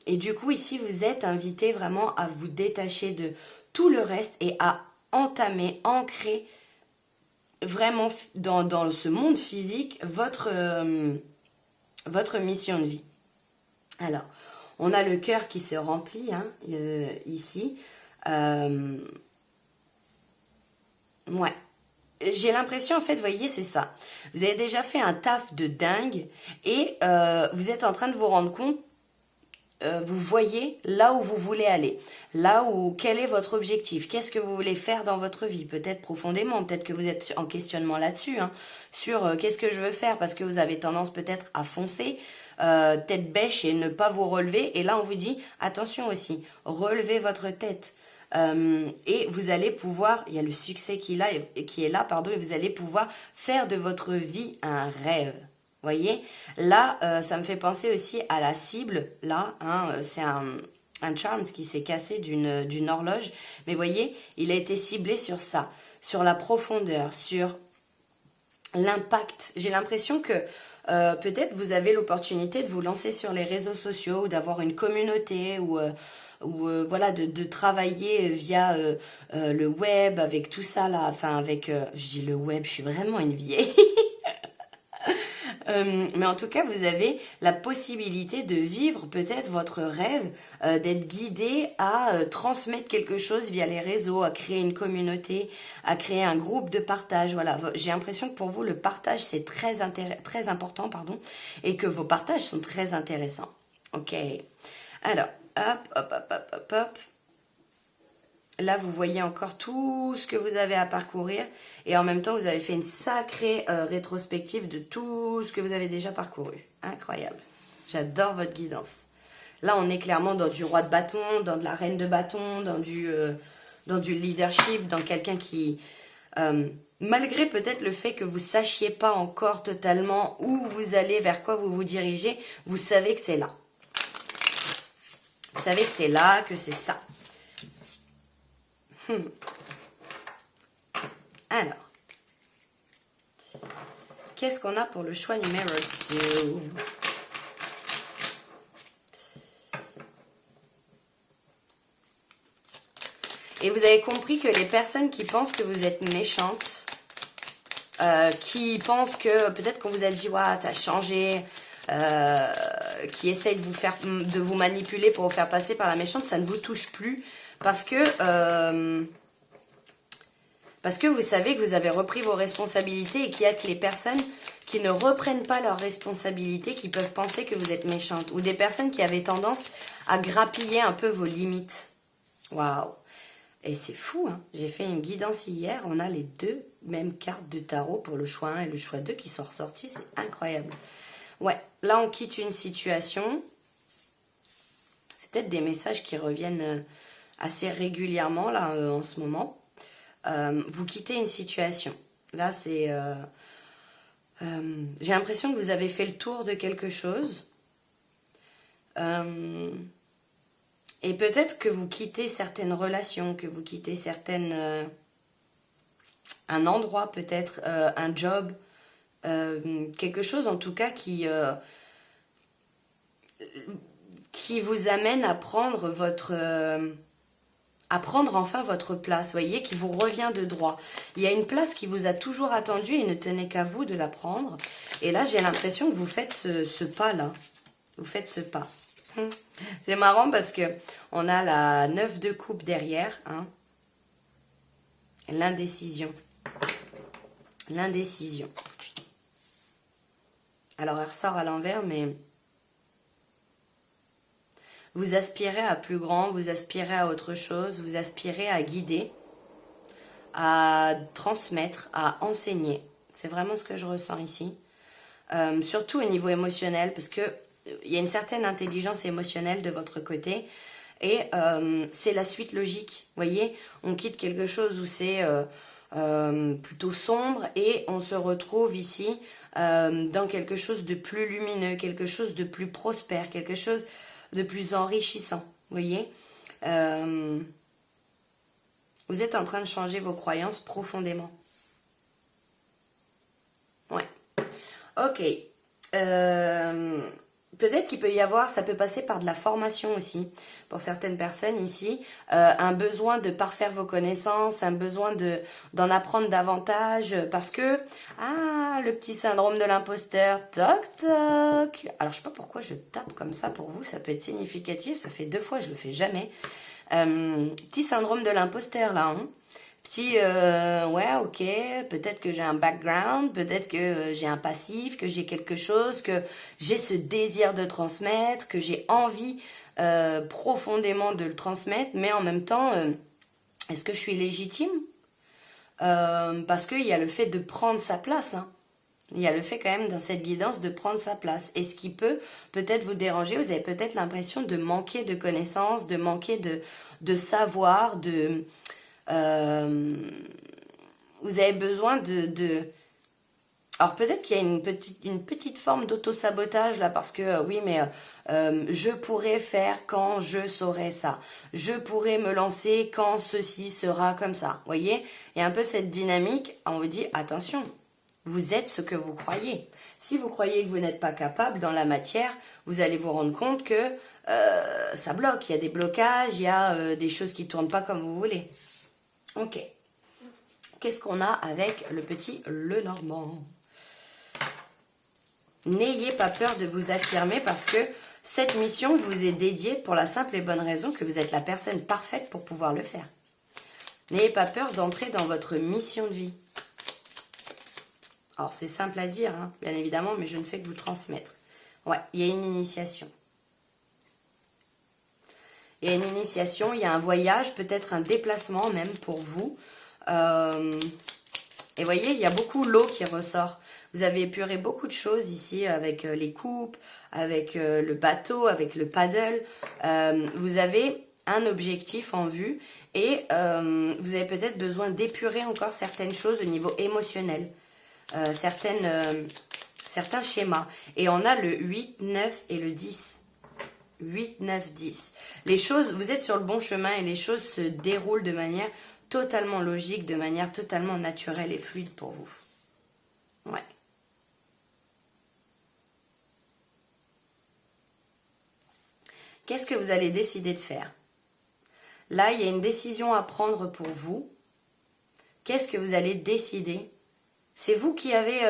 Et du coup ici vous êtes invité vraiment à vous détacher de tout le reste et à entamer, ancrer vraiment dans ce monde physique votre mission de vie. Alors, on a le cœur qui se remplit hein, ici. Ouais. J'ai l'impression, en fait, vous voyez, c'est ça. Vous avez déjà fait un taf de dingue et vous êtes en train de vous rendre compte, vous voyez là où vous voulez aller, là où, quel est votre objectif, qu'est-ce que vous voulez faire dans votre vie, peut-être profondément, peut-être que vous êtes en questionnement là-dessus, hein, sur qu'est-ce que je veux faire, parce que vous avez tendance peut-être à foncer, tête bêche et ne pas vous relever, et là on vous dit, attention aussi, relevez votre tête, et vous allez pouvoir, il y a le succès qui est là, pardon, et vous allez pouvoir faire de votre vie un rêve. Voyez, là, ça me fait penser aussi à la cible, là, hein, c'est un charm qui s'est cassé d'une horloge, mais voyez, il a été ciblé sur ça, sur la profondeur, sur l'impact. J'ai l'impression que peut-être vous avez l'opportunité de vous lancer sur les réseaux sociaux, ou d'avoir une communauté, ou voilà, de travailler via le web, avec tout ça là, enfin avec, je dis le web, je suis vraiment une vieille. Mais en tout cas, vous avez la possibilité de vivre peut-être votre rêve, d'être guidé à transmettre quelque chose via les réseaux, à créer une communauté, à créer un groupe de partage. Voilà, j'ai l'impression que pour vous, le partage, c'est très important, pardon, et que vos partages sont très intéressants. Ok, alors, hop, hop, hop, hop, hop, hop. Là, vous voyez encore tout ce que vous avez à parcourir. Et en même temps, vous avez fait une sacrée rétrospective de tout ce que vous avez déjà parcouru. Incroyable. J'adore votre guidance. Là, on est clairement dans du roi de bâton, dans de la reine de bâton, dans du leadership, dans quelqu'un qui... malgré peut-être le fait que vous ne sachiez pas encore totalement où vous allez, vers quoi vous vous dirigez, vous savez que c'est là. Vous savez que c'est là, que c'est ça. Alors, qu'est-ce qu'on a pour le choix numéro 2? Et vous avez compris que les personnes qui pensent que vous êtes méchantes, qui pensent que peut-être qu'on vous a dit « Waouh, t'as changé », qui essayent de vous manipuler pour vous faire passer par la méchante, ça ne vous touche plus. Parce que vous savez que vous avez repris vos responsabilités et qu'il y a que les personnes qui ne reprennent pas leurs responsabilités qui peuvent penser que vous êtes méchante. Ou des personnes qui avaient tendance à grappiller un peu vos limites. Waouh! Et c'est fou, hein. J'ai fait une guidance hier, on a les deux mêmes cartes de tarot pour le choix 1 et le choix 2 qui sont ressorties, c'est incroyable. Ouais, là on quitte une situation. C'est peut-être des messages qui reviennent... assez régulièrement là en ce moment, vous quittez une situation. Là c'est, j'ai l'impression que vous avez fait le tour de quelque chose, et peut-être que vous quittez certaines relations, que vous quittez un endroit peut-être, un job, quelque chose en tout cas qui vous amène à prendre enfin votre place, voyez, qui vous revient de droit. Il y a une place qui vous a toujours attendu et ne tenait qu'à vous de la prendre. Et là, j'ai l'impression que vous faites ce pas-là. Vous faites ce pas. C'est marrant parce que on a la 9 de coupe derrière. Hein. L'indécision. L'indécision. Alors, elle ressort à l'envers, mais... Vous aspirez à plus grand, vous aspirez à autre chose, vous aspirez à guider, à transmettre, à enseigner. C'est vraiment ce que je ressens ici. Surtout au niveau émotionnel, parce que il y a une certaine intelligence émotionnelle de votre côté. Et c'est la suite logique. Vous voyez, on quitte quelque chose où c'est plutôt sombre, et on se retrouve ici dans quelque chose de plus lumineux, quelque chose de plus prospère, quelque chose de plus enrichissant, vous voyez. Vous êtes en train de changer vos croyances profondément. Ouais. Ok. Peut-être qu'il peut y avoir, ça peut passer par de la formation aussi, pour certaines personnes ici, un besoin de parfaire vos connaissances, un besoin d'en apprendre davantage, parce que, le petit syndrome de l'imposteur, toc toc. Alors je sais pas pourquoi je tape comme ça pour vous, ça peut être significatif, ça fait 2 fois, je le fais jamais. Petit syndrome de l'imposteur là, hein. Petit, ouais, ok, peut-être que j'ai un background, peut-être que j'ai un passif, que j'ai quelque chose, que j'ai ce désir de transmettre, que j'ai envie profondément de le transmettre, mais en même temps, est-ce que je suis légitime? Parce qu'il y a le fait de prendre sa place, hein. Il y a le fait quand même dans cette guidance de prendre sa place. Et ce qui peut peut-être vous déranger, vous avez peut-être l'impression de manquer de connaissances, de manquer de savoir, vous avez besoin Alors peut-être qu'il y a une petite forme d'auto-sabotage là, parce que oui, mais je pourrais faire quand je saurai ça. Je pourrais me lancer quand ceci sera comme ça. Vous voyez, il y a un peu cette dynamique, on vous dit attention, vous êtes ce que vous croyez. Si vous croyez que vous n'êtes pas capable dans la matière, vous allez vous rendre compte que ça bloque, il y a des blocages, il y a des choses qui ne tournent pas comme vous voulez. Ok. Qu'est-ce qu'on a avec le petit Lenormand? N'ayez pas peur de vous affirmer, parce que cette mission vous est dédiée pour la simple et bonne raison que vous êtes la personne parfaite pour pouvoir le faire. N'ayez pas peur d'entrer dans votre mission de vie. Alors c'est simple à dire, hein, bien évidemment, mais je ne fais que vous transmettre. Ouais, il y a une initiation. Il y a une initiation, il y a un voyage, peut-être un déplacement même pour vous. Et voyez, il y a beaucoup l'eau qui ressort. Vous avez épuré beaucoup de choses ici avec les coupes, avec le bateau, avec le paddle. Vous avez un objectif en vue et vous avez peut-être besoin d'épurer encore certaines choses au niveau émotionnel. Certains schémas. Et on a le 8, 9 et le 10. 8, 9, 10. Les choses, vous êtes sur le bon chemin et les choses se déroulent de manière totalement logique, de manière totalement naturelle et fluide pour vous. Ouais. Qu'est-ce que vous allez décider de faire? Là, il y a une décision à prendre pour vous. Qu'est-ce que vous allez décider? C'est vous qui avez,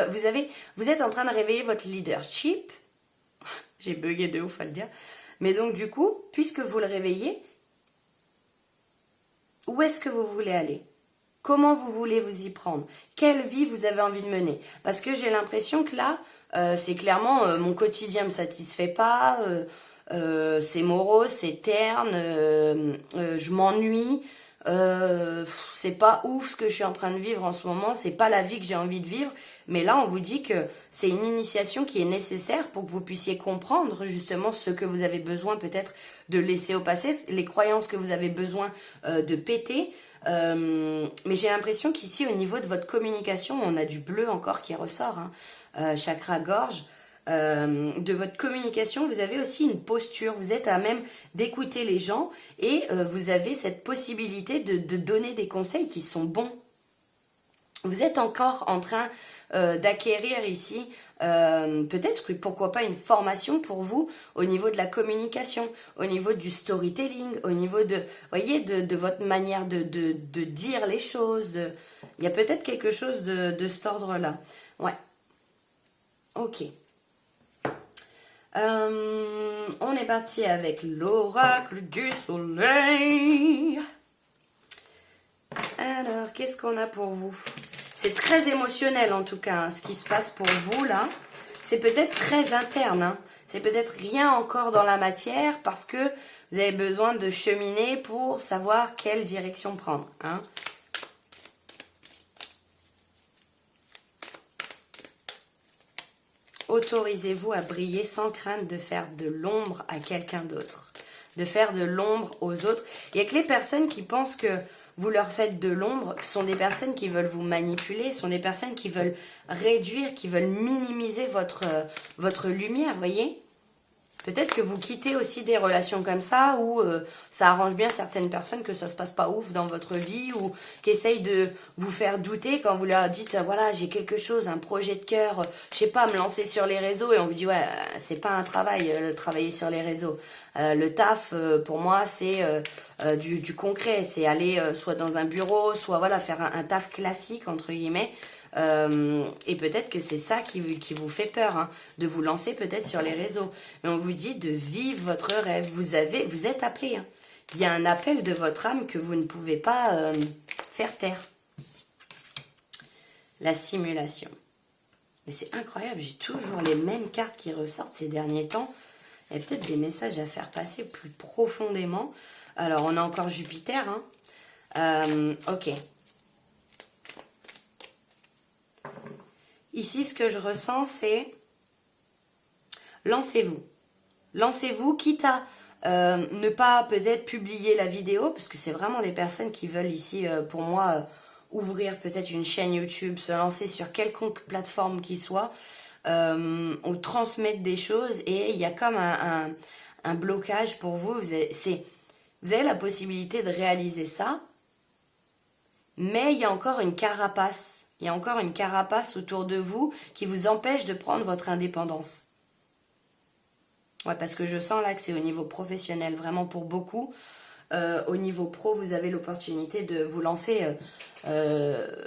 vous êtes en train de réveiller votre leadership. J'ai bugué de ouf à le dire. Mais donc du coup, puisque vous le réveillez, où est-ce que vous voulez aller? Comment vous voulez vous y prendre? Quelle vie vous avez envie de mener? Parce que j'ai l'impression que là, c'est clairement mon quotidien ne me satisfait pas, c'est morose, c'est terne, je m'ennuie. C'est pas ouf ce que je suis en train de vivre en ce moment, c'est pas la vie que j'ai envie de vivre, mais là on vous dit que c'est une initiation qui est nécessaire pour que vous puissiez comprendre justement ce que vous avez besoin peut-être de laisser au passé, les croyances que vous avez besoin de péter, mais j'ai l'impression qu'ici au niveau de votre communication, on a du bleu encore qui ressort, hein, chakra gorge. De votre communication, vous avez aussi une posture, vous êtes à même d'écouter les gens et vous avez cette possibilité de donner des conseils qui sont bons. Vous êtes encore en train d'acquérir ici peut-être, pourquoi pas, une formation pour vous au niveau de la communication, au niveau du storytelling, au niveau de, voyez, de votre manière de dire les choses. Il y a peut-être quelque chose de cet ordre-là. Ouais. Ok. On est parti avec l'oracle du soleil. Alors, qu'est-ce qu'on a pour vous? C'est très émotionnel en tout cas, hein, ce qui se passe pour vous là. C'est peut-être très interne, hein. C'est peut-être rien encore dans la matière parce que vous avez besoin de cheminer pour savoir quelle direction prendre, hein. Autorisez-vous à briller sans crainte de faire de l'ombre à quelqu'un d'autre, de faire de l'ombre aux autres. Il n'y a que les personnes qui pensent que vous leur faites de l'ombre, ce sont des personnes qui veulent vous manipuler, ce sont des personnes qui veulent réduire, qui veulent minimiser votre lumière, voyez. Peut-être que vous quittez aussi des relations comme ça, où ça arrange bien certaines personnes que ça se passe pas ouf dans votre vie, ou qui essayent de vous faire douter quand vous leur dites, voilà, j'ai quelque chose, un projet de cœur, je sais pas, me lancer sur les réseaux, et on vous dit, ouais, c'est pas un travail, travailler sur les réseaux. Le taf, pour moi, c'est du concret, c'est aller soit dans un bureau, soit voilà, faire un taf classique, entre guillemets. Et peut-être que c'est ça qui vous fait peur, hein, de vous lancer peut-être sur les réseaux. Mais on vous dit de vivre votre rêve. Vous êtes appelé. Hein. Il y a un appel de votre âme que vous ne pouvez pas faire taire. La simulation. Mais c'est incroyable, j'ai toujours les mêmes cartes qui ressortent ces derniers temps. Il y a peut-être des messages à faire passer plus profondément. Alors, on a encore Jupiter. Hein. Ok. Ici, ce que je ressens, c'est lancez-vous. Lancez-vous, quitte à ne pas peut-être publier la vidéo, parce que c'est vraiment des personnes qui veulent ici, pour moi, ouvrir peut-être une chaîne YouTube, se lancer sur quelconque plateforme qui soit, ou transmettre des choses, et il y a comme un blocage pour vous. Vous avez la possibilité de réaliser ça, mais il y a encore une carapace. Il y a encore une carapace autour de vous qui vous empêche de prendre votre indépendance. Ouais, parce que je sens là que c'est au niveau professionnel, vraiment pour beaucoup. Au niveau pro, vous avez l'opportunité de vous lancer,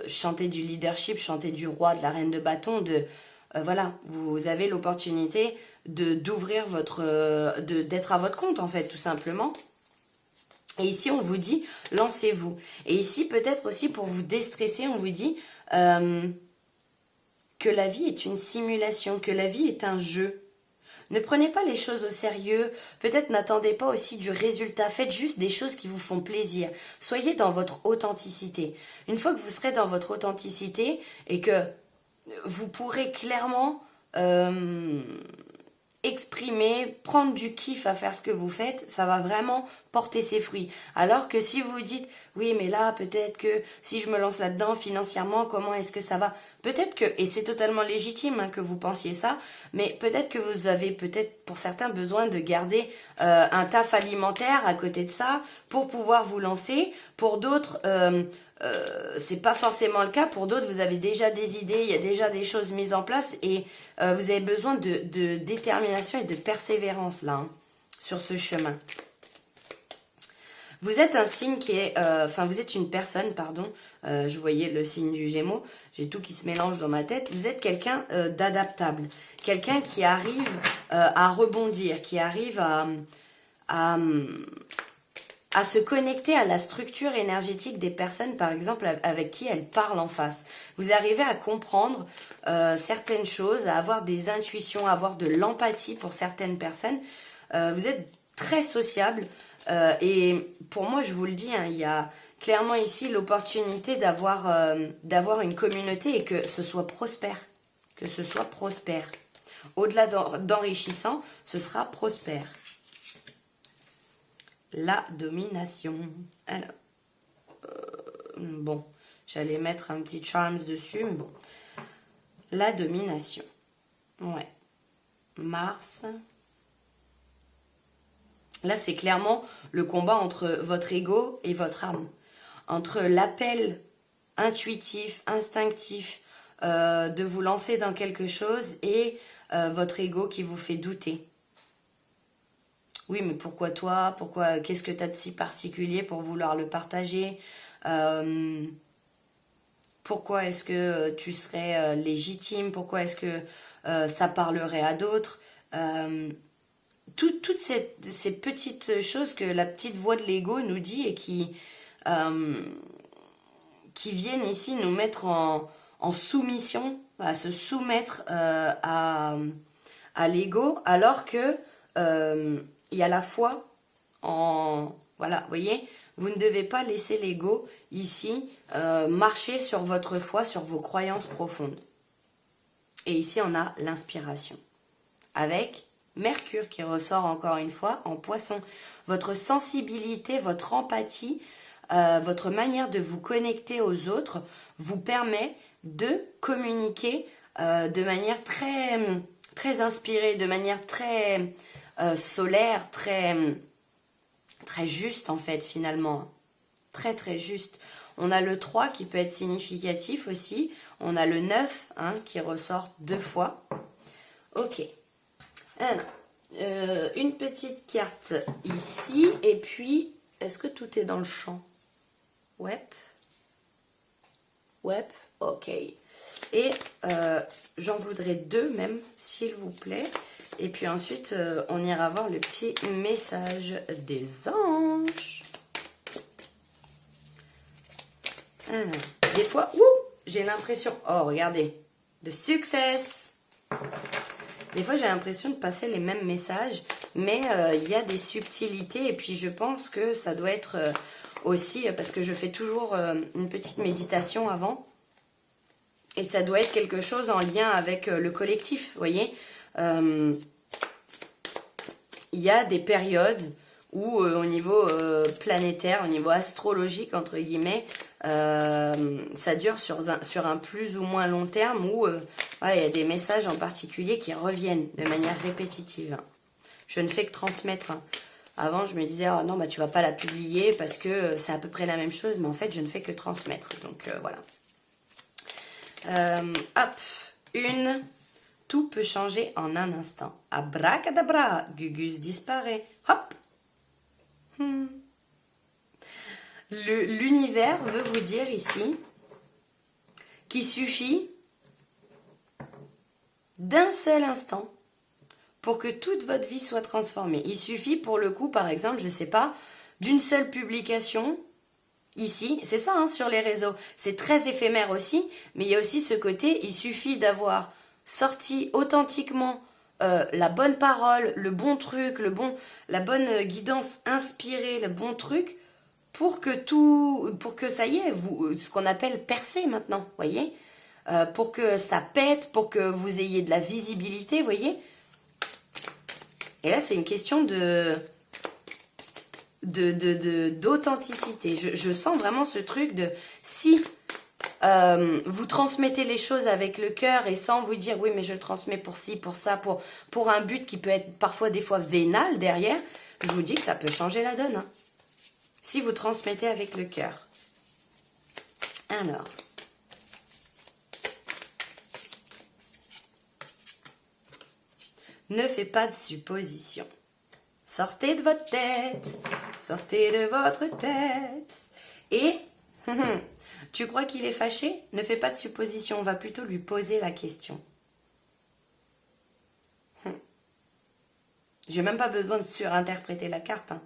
chanter du leadership, chanter du roi, de la reine de bâton. Voilà, vous avez l'opportunité d'ouvrir d'être à votre compte en fait, tout simplement. Et ici, on vous dit, lancez-vous. Et ici, peut-être aussi pour vous déstresser, on vous dit que la vie est une simulation, que la vie est un jeu. Ne prenez pas les choses au sérieux, peut-être n'attendez pas aussi du résultat, faites juste des choses qui vous font plaisir. Soyez dans votre authenticité. Une fois que vous serez dans votre authenticité et que vous pourrez clairement exprimer, prendre du kiff à faire ce que vous faites, ça va vraiment porter ses fruits. Alors que si vous dites, oui mais là peut-être que si je me lance là-dedans financièrement, comment est-ce que ça va? Peut-être que, et c'est totalement légitime hein, que vous pensiez ça, mais peut-être que vous avez peut-être pour certains besoin de garder un taf alimentaire à côté de ça pour pouvoir vous lancer. Pour d'autres, c'est pas forcément le cas. Pour d'autres, vous avez déjà des idées, il y a déjà des choses mises en place et vous avez besoin de détermination et de persévérance là, hein, sur ce chemin. Vous êtes un signe qui est... vous êtes une personne, pardon. Je voyais le signe du Gémeaux. J'ai tout qui se mélange dans ma tête. Vous êtes quelqu'un d'adaptable. Quelqu'un qui arrive à rebondir, qui arrive à se connecter à la structure énergétique des personnes, par exemple, avec qui elles parlent en face. Vous arrivez à comprendre certaines choses, à avoir des intuitions, à avoir de l'empathie pour certaines personnes. Vous êtes très sociable. Et pour moi, je vous le dis, hein, il y a clairement ici l'opportunité d'avoir une communauté et que ce soit prospère. Que ce soit prospère. Au-delà d'enrichissant, ce sera prospère. La domination. Alors, bon, j'allais mettre un petit charms dessus, mais bon. La domination. Ouais. Mars. Là, c'est clairement le combat entre votre ego et votre âme. Entre l'appel intuitif, instinctif de vous lancer dans quelque chose et votre ego qui vous fait douter. Oui, mais pourquoi toi? Pourquoi? Qu'est-ce que tu as de si particulier pour vouloir le partager? Pourquoi est-ce que tu serais légitime? Pourquoi est-ce que ça parlerait à d'autres? Toutes ces petites choses que la petite voix de l'ego nous dit et qui viennent ici nous mettre en soumission, à se soumettre à l'ego, alors que il y a la foi en... Voilà, vous voyez, vous ne devez pas laisser l'ego ici marcher sur votre foi, sur vos croyances profondes. Et ici, on a l'inspiration. Avec Mercure qui ressort encore une fois en Poisson. Votre sensibilité, votre empathie votre manière de vous connecter aux autres vous permet de communiquer de manière très, très inspirée, de manière très solaire, très, très juste en fait finalement. Très très juste. On a le 3 qui peut être significatif aussi. On a le 9 hein, qui ressort 2 fois. Ok. Alors, une petite carte ici. Et puis, est-ce que tout est dans le champ? Ouais. Ouais. Ok. Et j'en voudrais 2 même, s'il vous plaît. Et puis ensuite, on ira voir le petit message des anges. Des fois, j'ai l'impression... Oh, regardez. De success. Des fois, j'ai l'impression de passer les mêmes messages. Mais il y a des subtilités. Et puis, je pense que ça doit être aussi... Parce que je fais toujours une petite méditation avant. Et ça doit être quelque chose en lien avec le collectif. Vous voyez, il y a des périodes où au niveau planétaire, au niveau astrologique, entre guillemets, ça dure sur un plus ou moins long terme où voilà, il y a des messages en particulier qui reviennent de manière répétitive. Je ne fais que transmettre. Avant, je me disais, oh non, bah, tu vas pas la publier parce que c'est à peu près la même chose. Mais en fait, je ne fais que transmettre. Donc, voilà. Hop, tout peut changer en un instant. Abracadabra, Gugus disparaît. Hop. L'univers veut vous dire ici qu'il suffit d'un seul instant pour que toute votre vie soit transformée. Il suffit pour le coup, par exemple, je ne sais pas, d'une seule publication. Ici, c'est ça hein, sur les réseaux, c'est très éphémère aussi, mais il y a aussi ce côté, il suffit d'avoir sorti authentiquement la bonne parole, le bon truc, la bonne guidance inspirée, le bon truc, pour que ça y est, ce qu'on appelle percer maintenant, voyez, pour que ça pète, pour que vous ayez de la visibilité, voyez. Et là, c'est une question d'authenticité. Je sens vraiment ce truc de si vous transmettez les choses avec le cœur et sans vous dire oui mais je le transmets pour ci, pour ça, pour un but qui peut être parfois des fois vénal derrière, je vous dis que ça peut changer la donne. Hein. Si vous transmettez avec le cœur. Alors. Ne fais pas de suppositions. Sortez de votre tête, sortez de votre tête. Et, tu crois qu'il est fâché? Ne fais pas de supposition, on va plutôt lui poser la question. J'ai même pas besoin de surinterpréter la carte. Hein.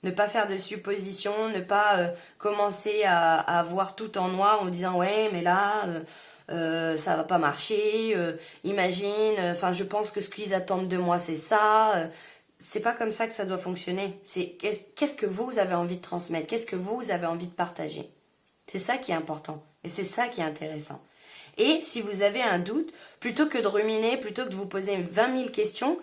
Ne pas faire de suppositions, ne pas commencer à voir tout en noir en disant « Ouais, mais là... ça va pas marcher, imagine, enfin je pense que ce qu'ils attendent de moi c'est ça, c'est pas comme ça que ça doit fonctionner, c'est qu'est-ce que vous avez envie de transmettre, qu'est-ce que vous avez envie de partager, c'est ça qui est important, et c'est ça qui est intéressant. Et si vous avez un doute, plutôt que de ruminer, plutôt que de vous poser 20 000 questions,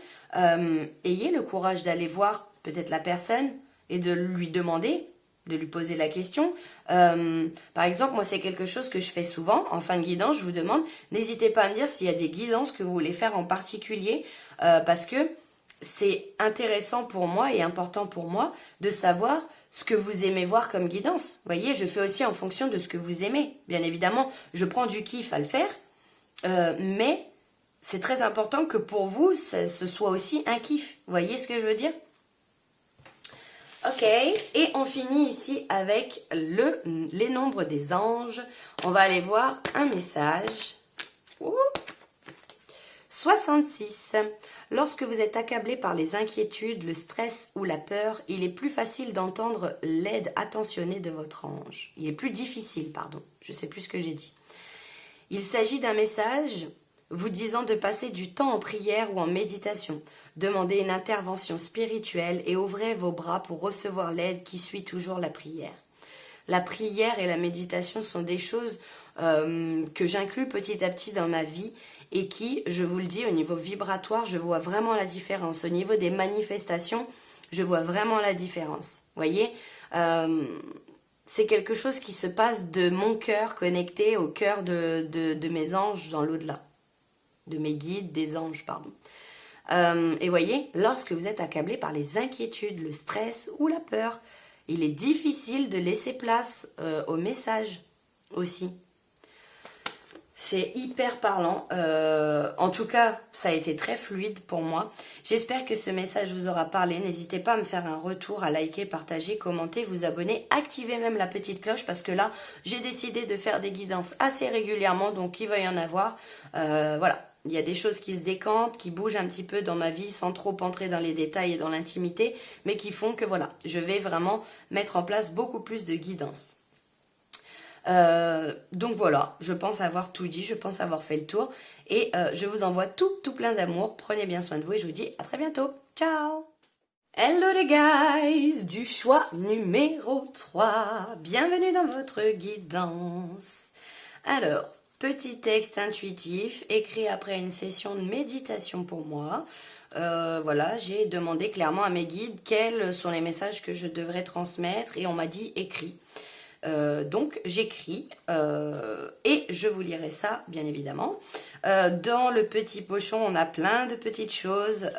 ayez le courage d'aller voir peut-être la personne et de lui demander, de lui poser la question. Par exemple, moi, c'est quelque chose que je fais souvent. En fin de guidance, je vous demande, n'hésitez pas à me dire s'il y a des guidances que vous voulez faire en particulier, parce que c'est intéressant pour moi et important pour moi de savoir ce que vous aimez voir comme guidance. Vous voyez, je fais aussi en fonction de ce que vous aimez. Bien évidemment, je prends du kiff à le faire, mais c'est très important que pour vous, ce soit aussi un kiff. Vous voyez ce que je veux dire ? Ok, et on finit ici avec les nombres des anges. On va aller voir un message. 66. Lorsque vous êtes accablé par les inquiétudes, le stress ou la peur, il est plus facile d'entendre l'aide attentionnée de votre ange. Il est plus difficile, pardon. Je ne sais plus ce que j'ai dit. Il s'agit d'un message vous disant de passer du temps en prière ou en méditation. Demandez une intervention spirituelle et ouvrez vos bras pour recevoir l'aide qui suit toujours la prière. La prière et la méditation sont des choses que j'inclus petit à petit dans ma vie et qui, je vous le dis, au niveau vibratoire, je vois vraiment la différence. Au niveau des manifestations, je vois vraiment la différence. Vous voyez, c'est quelque chose qui se passe de mon cœur connecté au cœur de mes anges dans l'au-delà. De mes guides, des anges, pardon. Et voyez, lorsque vous êtes accablé par les inquiétudes, le stress ou la peur, il est difficile de laisser place au message aussi. C'est hyper parlant. En tout cas, ça a été très fluide pour moi. J'espère que ce message vous aura parlé. N'hésitez pas à me faire un retour, à liker, partager, commenter, vous abonner, activer même la petite cloche parce que là, j'ai décidé de faire des guidances assez régulièrement, donc il va y en avoir. Voilà. Il y a des choses qui se décantent, qui bougent un petit peu dans ma vie sans trop entrer dans les détails et dans l'intimité, mais qui font que voilà, je vais vraiment mettre en place beaucoup plus de guidance. Donc voilà, je pense avoir tout dit, je pense avoir fait le tour. Et je vous envoie tout plein d'amour. Prenez bien soin de vous et je vous dis à très bientôt. Ciao! Hello les guys du choix numéro 3. Bienvenue dans votre guidance. Alors, petit texte intuitif écrit après une session de méditation pour moi. Voilà, j'ai demandé clairement à mes guides quels sont les messages que je devrais transmettre et on m'a dit écrit. Donc j'écris et je vous lirai ça bien évidemment. Dans le petit pochon on a plein de petites choses,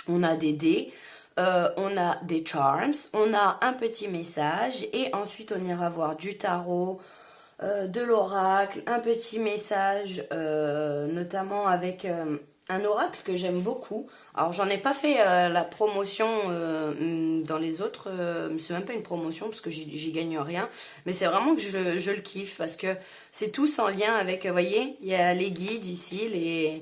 on a des dés, on a des charms, on a un petit message et ensuite on ira voir du tarot, de l'oracle, un petit message notamment avec un oracle que j'aime beaucoup. Alors j'en ai pas fait la promotion dans les autres, c'est même pas une promotion parce que j'y gagne rien, mais c'est vraiment que je le kiffe parce que c'est tous en lien avec, vous voyez, il y a les guides ici,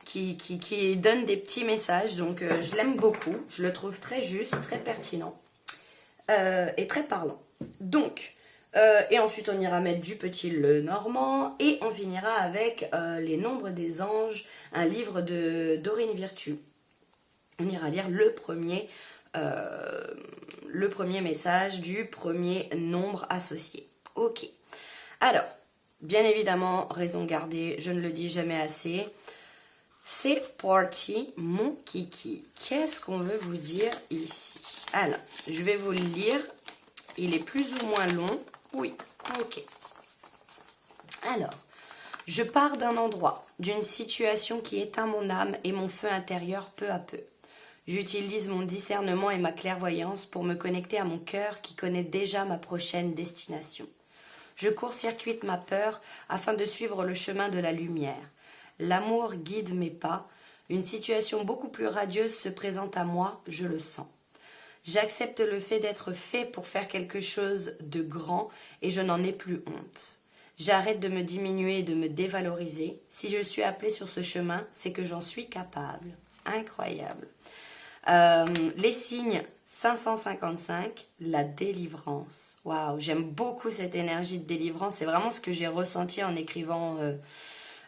qui donnent des petits messages, donc je l'aime beaucoup, je le trouve très juste, très pertinent et très parlant. Donc, et ensuite on ira mettre du petit Lenormand et on finira avec les nombres des anges, un livre de Dorine Virtue. On ira lire le premier message du premier nombre associé. Ok. Alors, bien évidemment, raison gardée, je ne le dis jamais assez. C'est parti, mon kiki. Qu'est-ce qu'on veut vous dire ici? Alors, je vais vous le lire. Il est plus ou moins long. Oui, ok. Alors, je pars d'un endroit, d'une situation qui éteint mon âme et mon feu intérieur peu à peu. J'utilise mon discernement et ma clairvoyance pour me connecter à mon cœur qui connaît déjà ma prochaine destination. Je court-circuite ma peur afin de suivre le chemin de la lumière. L'amour guide mes pas. Une situation beaucoup plus radieuse se présente à moi, je le sens. J'accepte le fait d'être fait pour faire quelque chose de grand et je n'en ai plus honte. J'arrête de me diminuer et de me dévaloriser. Si je suis appelée sur ce chemin, c'est que j'en suis capable. Incroyable. Les signes 555, la délivrance. Waouh, j'aime beaucoup cette énergie de délivrance. C'est vraiment ce que j'ai ressenti en écrivant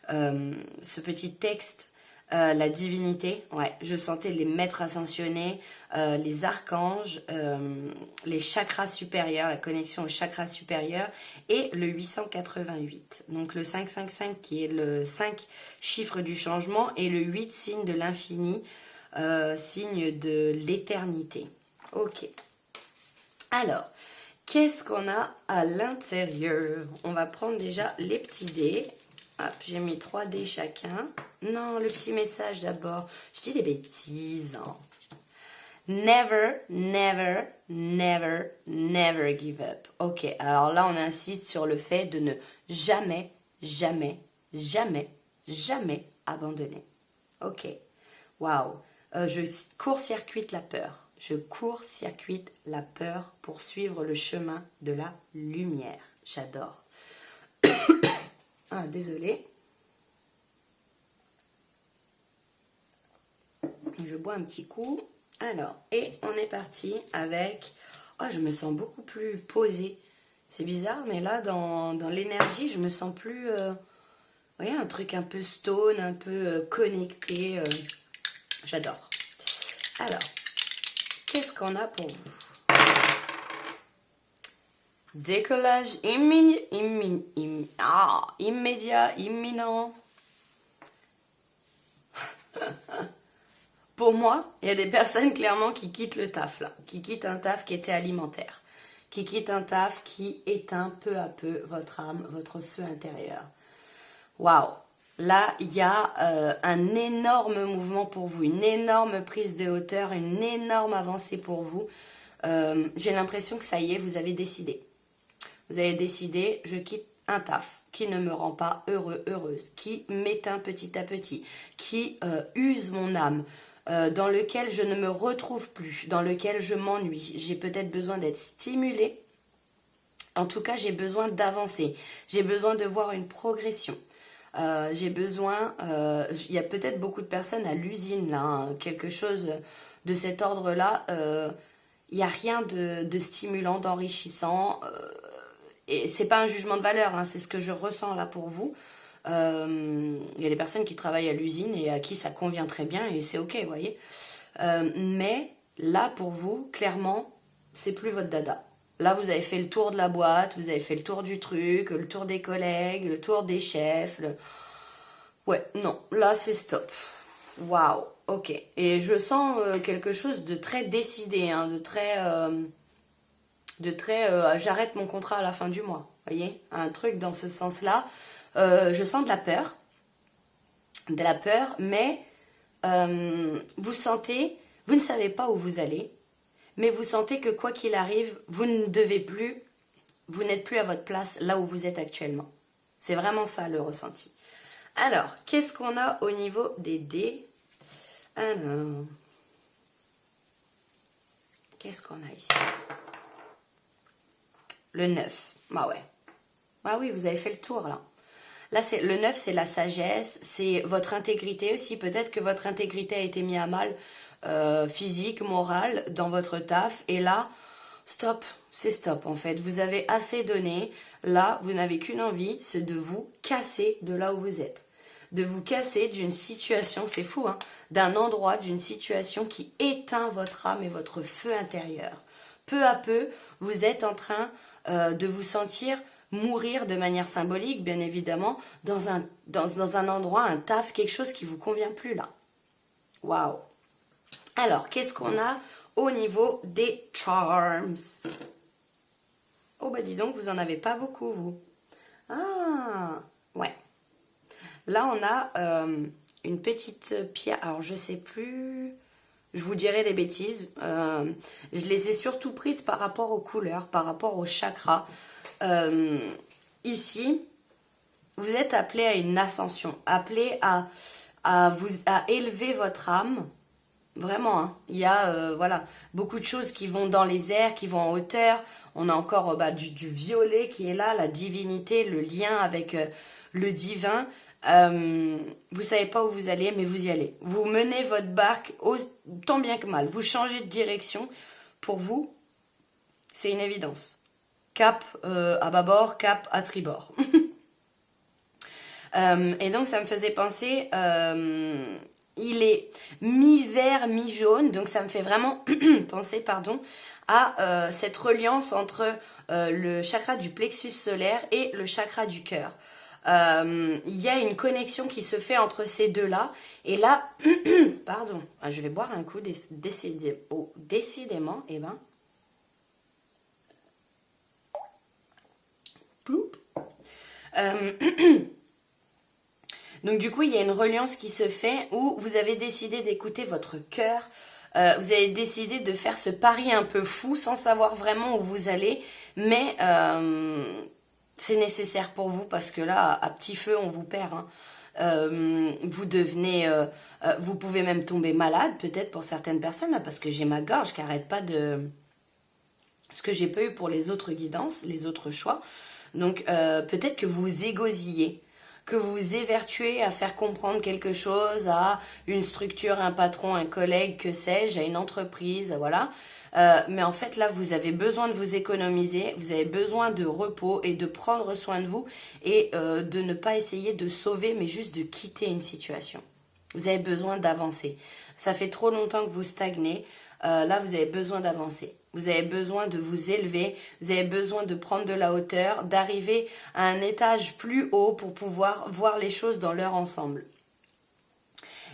ce petit texte. La divinité, ouais, je sentais les maîtres ascensionnés, les archanges, les chakras supérieurs, la connexion aux chakras supérieurs et le 888. Donc le 555 qui est le 5 chiffre du changement et le 8 signe de l'infini, signe de l'éternité. Ok. Alors, qu'est-ce qu'on a à l'intérieur? On va prendre déjà les petits dés. Hop, j'ai mis 3 dés chacun. Non, le petit message d'abord. Je dis des bêtises. Hein. Never, never, never, never give up. Ok, alors là, on insiste sur le fait de ne jamais, jamais, jamais, jamais abandonner. Ok, waouh. Je court-circuite la peur. Je court-circuite la peur pour suivre le chemin de la lumière. J'adore. Ah, désolée. Je bois un petit coup. Alors, et on est parti avec... Oh, je me sens beaucoup plus posée. C'est bizarre, mais là, dans l'énergie, je me sens plus... vous voyez, un truc un peu stone, un peu connecté. J'adore. Alors, qu'est-ce qu'on a pour vous? Décollage immédiat, imminent. Pour moi, il y a des personnes clairement qui quittent le taf là, qui quittent un taf qui était alimentaire, qui quitte un taf, qui éteint peu à peu votre âme, votre feu intérieur. Waouh! Là, il y a un énorme mouvement pour vous, une énorme prise de hauteur, une énorme avancée pour vous. J'ai l'impression que ça y est, vous avez décidé. Vous avez décidé, je quitte un taf qui ne me rend pas heureux, heureuse, qui m'éteint petit à petit, qui use mon âme, dans lequel je ne me retrouve plus, dans lequel je m'ennuie. J'ai peut-être besoin d'être stimulée. En tout cas, j'ai besoin d'avancer. J'ai besoin de voir une progression. J'ai besoin, il y a peut-être beaucoup de personnes à l'usine là, hein, quelque chose de cet ordre-là. Il n'y a rien de stimulant, d'enrichissant. Et c'est pas un jugement de valeur, hein, c'est ce que je ressens là pour vous. Il y a des personnes qui travaillent à l'usine et à qui ça convient très bien et c'est ok, vous voyez. Mais là pour vous, clairement, c'est plus votre dada. Là, vous avez fait le tour de la boîte, vous avez fait le tour du truc, le tour des collègues, le tour des chefs. Ouais, non, là, c'est stop. Waouh, ok. Et je sens quelque chose de très décidé, hein, de très j'arrête mon contrat à la fin du mois. Vous voyez, un truc dans ce sens-là. Je sens de la peur, mais vous sentez, vous ne savez pas où vous allez. Mais vous sentez que quoi qu'il arrive, vous n'êtes plus à votre place là où vous êtes actuellement. C'est vraiment ça le ressenti. Alors, qu'est-ce qu'on a au niveau des dés? Alors, qu'est-ce qu'on a ici? Le 9. Ah ouais. Ah oui, vous avez fait le tour là. Là, le 9, c'est la sagesse, c'est votre intégrité aussi. Peut-être que votre intégrité a été mise à mal. Physique, morale dans votre taf et là stop, c'est stop en fait, vous avez assez donné, là vous n'avez qu'une envie, c'est de vous casser de là où vous êtes, de vous casser d'une situation, c'est fou hein, d'un endroit, d'une situation qui éteint votre âme et votre feu intérieur. Peu à peu vous êtes en train de vous sentir mourir de manière symbolique bien évidemment dans un endroit, un taf, quelque chose qui vous convient plus là. Waouh. Alors, qu'est-ce qu'on a au niveau des charms? Oh, bah dis donc, vous en avez pas beaucoup, vous. Ah, ouais. Là, on a une petite pierre. Alors, je sais plus. Je vous dirai des bêtises. Je les ai surtout prises par rapport aux couleurs, par rapport aux chakras. Ici, vous êtes appelé à une ascension, appelé à élever votre âme. Vraiment, hein. Il y a voilà, beaucoup de choses qui vont dans les airs, qui vont en hauteur. On a encore du violet qui est là, la divinité, le lien avec le divin. Vous savez pas où vous allez, mais vous y allez. Vous menez votre barque tant bien que mal. Vous changez de direction. Pour vous, c'est une évidence. Cap à bâbord, cap à tribord. Et donc, ça me faisait penser... il est mi-vert, mi-jaune, donc ça me fait vraiment penser, à cette reliance entre le chakra du plexus solaire et le chakra du cœur. Il y a une connexion qui se fait entre ces deux-là. Et là, pardon, je vais boire un coup, décidément, eh ben... Donc du coup, il y a une reliance qui se fait où vous avez décidé d'écouter votre cœur. Vous avez décidé de faire ce pari un peu fou sans savoir vraiment où vous allez. Mais c'est nécessaire pour vous parce que là, à petit feu, on vous perd. Hein. Vous devenez... vous pouvez même tomber malade peut-être pour certaines personnes là, parce que j'ai ma gorge qui n'arrête pas de... Ce que j'ai pas eu pour les autres guidances, les autres choix. Donc peut-être que vous égosillez, que vous vous évertuez à faire comprendre quelque chose à une structure, un patron, un collègue, que sais-je, à une entreprise, voilà. Mais en fait, là, vous avez besoin de vous économiser, vous avez besoin de repos et de prendre soin de vous et de ne pas essayer de sauver, mais juste de quitter une situation. Vous avez besoin d'avancer. Ça fait trop longtemps que vous stagnez. Là, vous avez besoin d'avancer. Vous avez besoin de vous élever, vous avez besoin de prendre de la hauteur, d'arriver à un étage plus haut pour pouvoir voir les choses dans leur ensemble.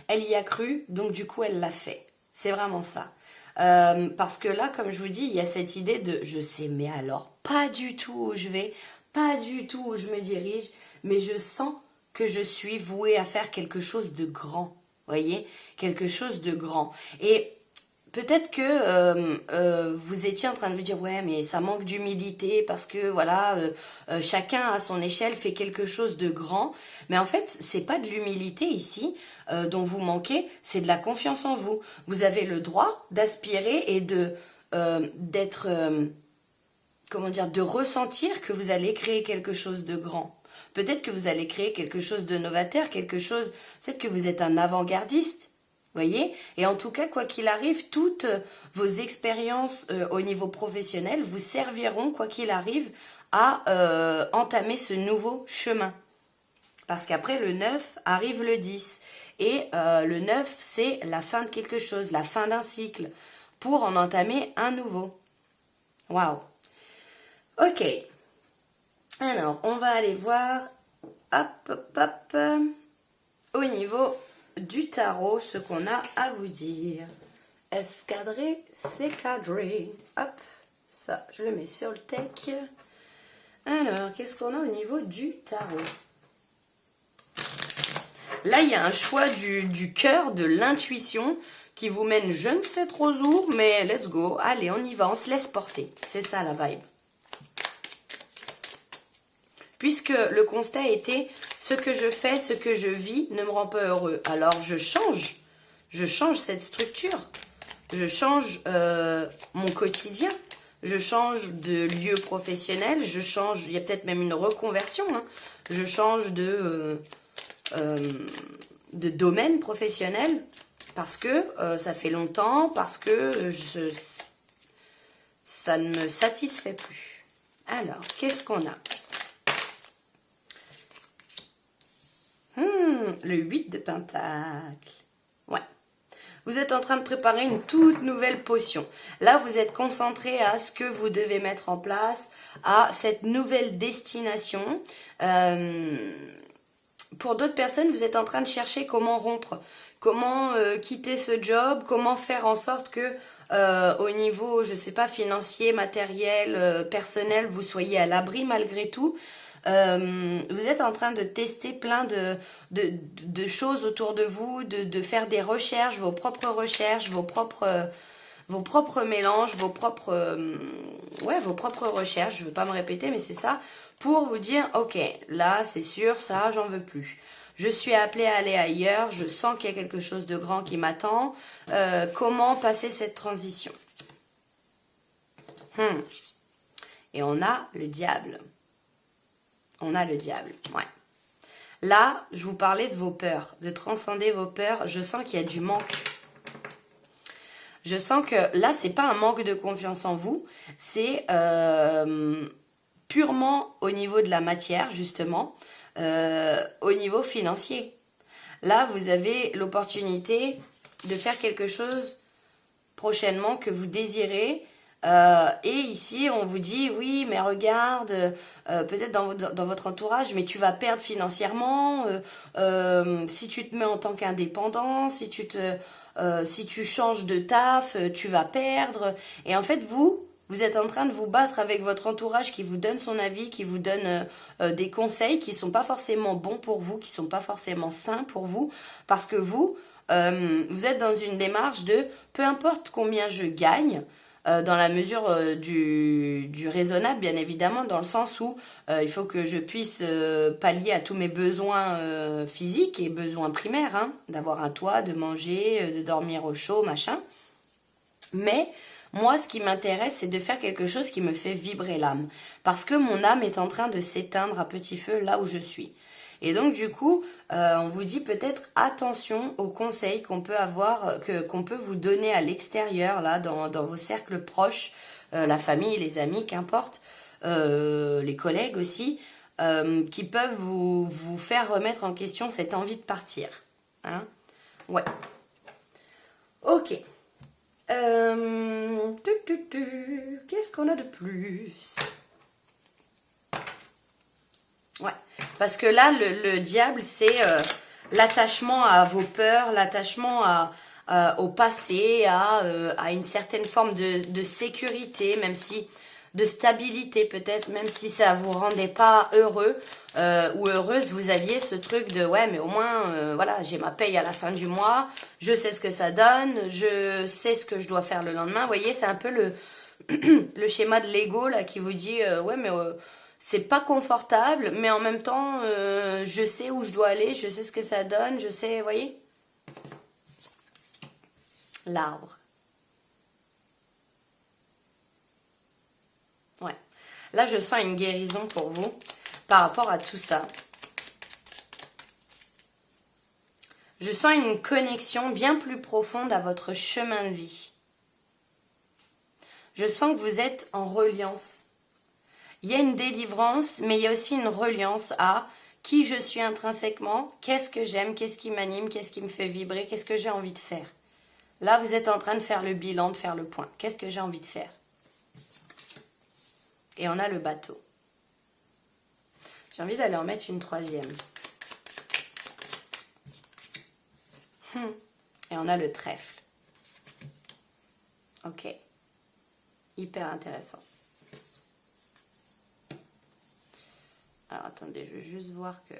Elle y a cru, donc du coup, elle l'a fait. C'est vraiment ça. Parce que là, comme je vous dis, il y a cette idée de je sais, mais alors pas du tout où je vais, pas du tout où je me dirige, mais je sens que je suis vouée à faire quelque chose de grand. Voyez, quelque chose de grand. Et peut-être que vous étiez en train de vous dire ouais mais ça manque d'humilité parce que voilà chacun à son échelle fait quelque chose de grand, mais en fait c'est pas de l'humilité ici dont vous manquez, c'est de la confiance en vous. Vous avez le droit d'aspirer et de d'être comment dire, de ressentir que vous allez créer quelque chose de grand. Peut-être que vous allez créer quelque chose de novateur, quelque chose, peut-être que vous êtes un avant-gardiste. Voyez. Et en tout cas, quoi qu'il arrive, toutes vos expériences au niveau professionnel vous serviront, quoi qu'il arrive, à entamer ce nouveau chemin. Parce qu'après le 9 arrive le 10. Et le 9, c'est la fin de quelque chose, la fin d'un cycle, pour en entamer un nouveau. Waouh. Ok. Alors, on va aller voir, au niveau du tarot, ce qu'on a à vous dire. Escadré, c'est cadré. Hop, ça, je le mets sur le tech. Alors, qu'est-ce qu'on a au niveau du tarot? Là, il y a un choix du cœur, de l'intuition, qui vous mène je ne sais trop où, mais let's go. Allez, on y va, on se laisse porter. C'est ça la vibe. Puisque le constat était ce que je fais, ce que je vis ne me rend pas heureux. Alors je change cette structure, je change mon quotidien, je change de lieu professionnel, je change, il y a peut-être même une reconversion, hein. Je change de domaine professionnel parce que ça fait longtemps, parce que ça ne me satisfait plus. Alors, qu'est-ce qu'on a ? Le 8 de Pentacle. Ouais. Vous êtes en train de préparer une toute nouvelle potion. Là, vous êtes concentré à ce que vous devez mettre en place, à cette nouvelle destination. Pour d'autres personnes, vous êtes en train de chercher comment rompre, comment quitter ce job, comment faire en sorte que au niveau, je sais pas, financier, matériel, personnel, vous soyez à l'abri malgré tout. Vous êtes en train de tester plein de choses autour de vous, de faire des recherches, vos propres mélanges, vos propres recherches. Je ne veux pas me répéter, mais c'est ça, pour vous dire, ok, là c'est sûr, ça j'en veux plus. Je suis appelée à aller ailleurs, je sens qu'il y a quelque chose de grand qui m'attend. Comment passer cette transition? Et on a le diable. On a le diable, ouais. Là, je vous parlais de vos peurs, de transcender vos peurs. Je sens qu'il y a du manque. Je sens que là, c'est pas un manque de confiance en vous. C'est purement au niveau de la matière, justement, au niveau financier. Là, vous avez l'opportunité de faire quelque chose prochainement que vous désirez. Et ici, on vous dit, oui, mais regarde, peut-être dans votre entourage, mais tu vas perdre financièrement si tu te mets en tant qu'indépendant, si tu changes de taf, tu vas perdre. Et en fait, vous êtes en train de vous battre avec votre entourage qui vous donne son avis, qui vous donne des conseils qui ne sont pas forcément bons pour vous, qui ne sont pas forcément sains pour vous, parce que vous êtes dans une démarche de peu importe combien je gagne, dans la mesure du raisonnable, bien évidemment, dans le sens où il faut que je puisse pallier à tous mes besoins physiques et besoins primaires, hein, d'avoir un toit, de manger, de dormir au chaud, machin. Mais moi, ce qui m'intéresse, c'est de faire quelque chose qui me fait vibrer l'âme. Parce que mon âme est en train de s'éteindre à petit feu là où je suis. Et donc du coup, on vous dit peut-être attention aux conseils qu'on peut avoir, qu'on peut vous donner à l'extérieur, là, dans vos cercles proches, la famille, les amis, qu'importe, les collègues aussi, qui peuvent vous faire remettre en question cette envie de partir. Hein? Ouais. Ok. Qu'est-ce qu'on a de plus ? Ouais, parce que là, le diable, c'est l'attachement à vos peurs, l'attachement au passé, à une certaine forme de sécurité, même si de stabilité peut-être, même si ça vous rendait pas heureux ou heureuse, vous aviez ce truc de ouais mais au moins voilà, j'ai ma paye à la fin du mois, je sais ce que ça donne, je sais ce que je dois faire le lendemain. Vous voyez, c'est un peu le schéma de l'ego là qui vous dit ouais mais c'est pas confortable, mais en même temps je sais où je dois aller, je sais ce que ça donne, je sais, vous voyez, l'arbre. Ouais. Là, je sens une guérison pour vous par rapport à tout ça. Je sens une connexion bien plus profonde à votre chemin de vie. Je sens que vous êtes en reliance. Il y a une délivrance, mais il y a aussi une reliance à qui je suis intrinsèquement, qu'est-ce que j'aime, qu'est-ce qui m'anime, qu'est-ce qui me fait vibrer, qu'est-ce que j'ai envie de faire. Là, vous êtes en train de faire le bilan, de faire le point. Qu'est-ce que j'ai envie de faire? Et on a le bateau. J'ai envie d'aller en mettre une troisième. Et on a le trèfle. Ok. Hyper intéressant. Alors attendez, je vais juste voir que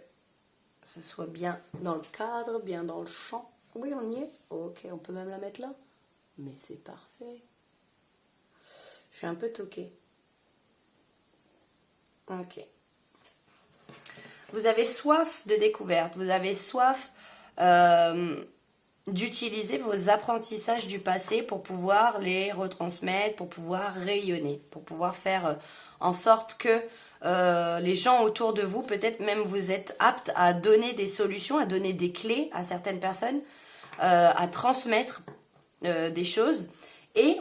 ce soit bien dans le cadre, bien dans le champ. Oui, on y est. Ok, on peut même la mettre là. Mais c'est parfait. Je suis un peu toquée. Ok. Vous avez soif de découverte. Vous avez soif d'utiliser vos apprentissages du passé pour pouvoir les retransmettre, pour pouvoir rayonner, pour pouvoir faire en sorte que les gens autour de vous, peut-être même vous êtes aptes à donner des solutions, à donner des clés à certaines personnes, à transmettre des choses. Et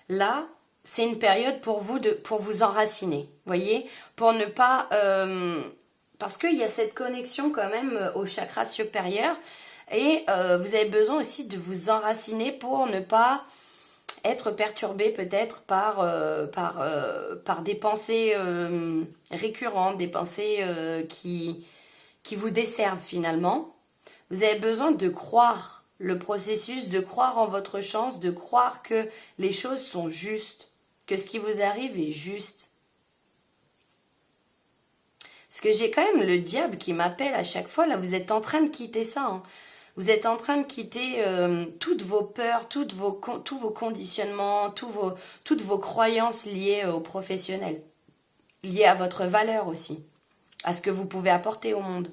là, c'est une période pour vous pour vous enraciner, voyez, pour ne pas... parce qu'il y a cette connexion quand même au chakra supérieur et vous avez besoin aussi de vous enraciner pour ne pas être perturbé peut-être par des pensées récurrentes, des pensées qui vous desservent finalement. Vous avez besoin de croire le processus, de croire en votre chance, de croire que les choses sont justes, que ce qui vous arrive est juste. Parce que j'ai quand même le diable qui m'appelle à chaque fois. Là, vous êtes en train de quitter ça. Hein. Vous êtes en train de quitter toutes vos peurs, tous vos conditionnements, toutes vos croyances liées au professionnel. Liées à votre valeur aussi. À ce que vous pouvez apporter au monde.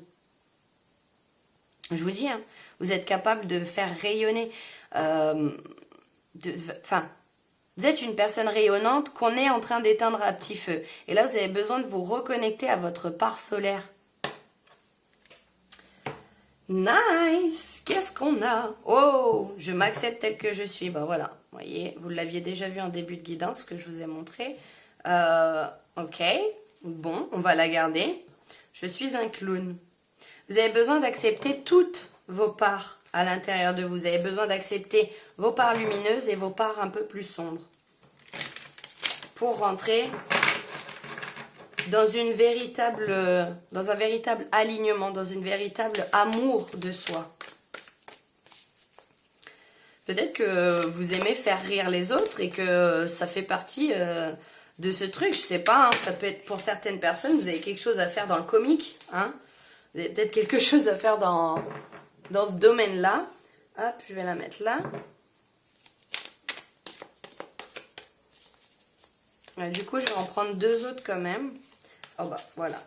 Je vous dis, hein, vous êtes capable de faire rayonner... vous êtes une personne rayonnante qu'on est en train d'éteindre à petit feu. Et là, vous avez besoin de vous reconnecter à votre part solaire. Nice! Qu'est-ce qu'on a? Oh! Je m'accepte tel que je suis. Ben voilà. Vous voyez, vous l'aviez déjà vu en début de guidance, ce que je vous ai montré. Ok. Bon, on va la garder. Je suis un clown. Vous avez besoin d'accepter toutes vos parts à l'intérieur de vous. Vous avez besoin d'accepter vos parts lumineuses et vos parts un peu plus sombres. Pour rentrer dans un véritable alignement, dans une véritable amour de soi. Peut-être que vous aimez faire rire les autres et que ça fait partie de ce truc. Je sais pas, hein, ça peut être pour certaines personnes, vous avez quelque chose à faire dans le comique. Hein, vous avez peut-être quelque chose à faire dans ce domaine-là. Hop, je vais la mettre là. Du coup, je vais en prendre deux autres quand même. Oh bah, voilà.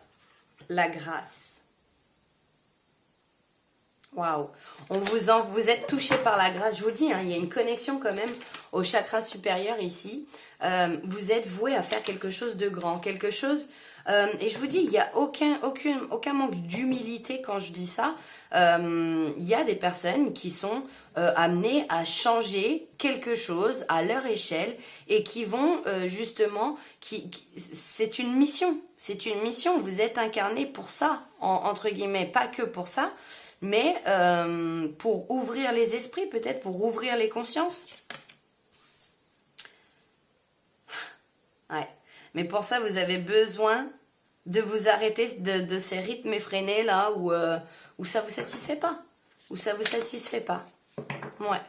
La grâce. Waouh. Vous êtes touché par la grâce. Je vous dis, hein, il y a une connexion quand même au chakra supérieur ici. Vous êtes voué à faire quelque chose de grand. Quelque chose... et je vous dis, il n'y a aucun manque d'humilité quand je dis ça. Il y a des personnes qui sont amenées à changer quelque chose à leur échelle et qui vont justement... c'est une mission. C'est une mission. Vous êtes incarné pour ça, entre guillemets. Pas que pour ça, mais pour ouvrir les esprits, peut-être pour ouvrir les consciences. Ouais. Mais pour ça, vous avez besoin de vous arrêter de ces rythmes effrénés là où ça ne vous satisfait pas. ou ça vous satisfait pas. Ouais.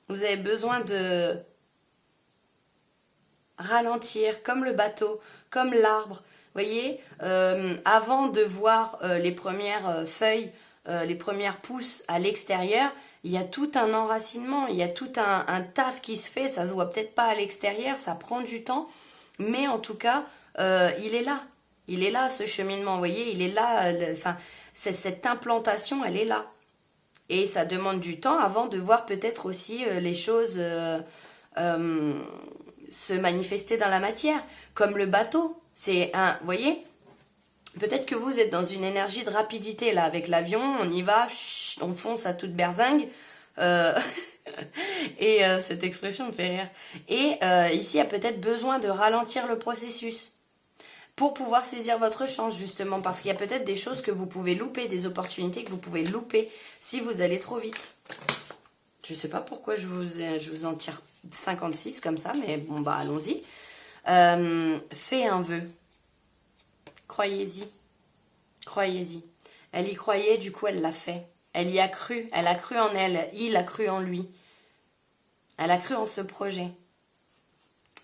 Vous avez besoin de ralentir, comme le bateau, comme l'arbre. Vous voyez, avant de voir les premières feuilles, les premières pousses à l'extérieur, il y a tout un enracinement, il y a tout un taf qui se fait. Ça se voit peut-être pas à l'extérieur, ça prend du temps, mais en tout cas, il est là. Il est là, ce cheminement, vous voyez, il est là. Enfin, cette implantation, elle est là. Et ça demande du temps avant de voir peut-être aussi les choses se manifester dans la matière, comme le bateau. C'est un, vous voyez, peut-être que vous êtes dans une énergie de rapidité là, avec l'avion, on y va, chut, on fonce à toute berzingue. Et cette expression me fait rire. Et ici, il y a peut-être besoin de ralentir le processus pour pouvoir saisir votre chance, justement, parce qu'il y a peut-être des choses que vous pouvez louper, des opportunités que vous pouvez louper si vous allez trop vite. Je ne sais pas pourquoi je vous en tire 56 comme ça, mais bon, bah allons-y. Fais un vœu. Croyez-y. Croyez-y. Elle y croyait, du coup elle l'a fait. Elle y a cru. Elle a cru en elle. Il a cru en lui. Elle a cru en ce projet.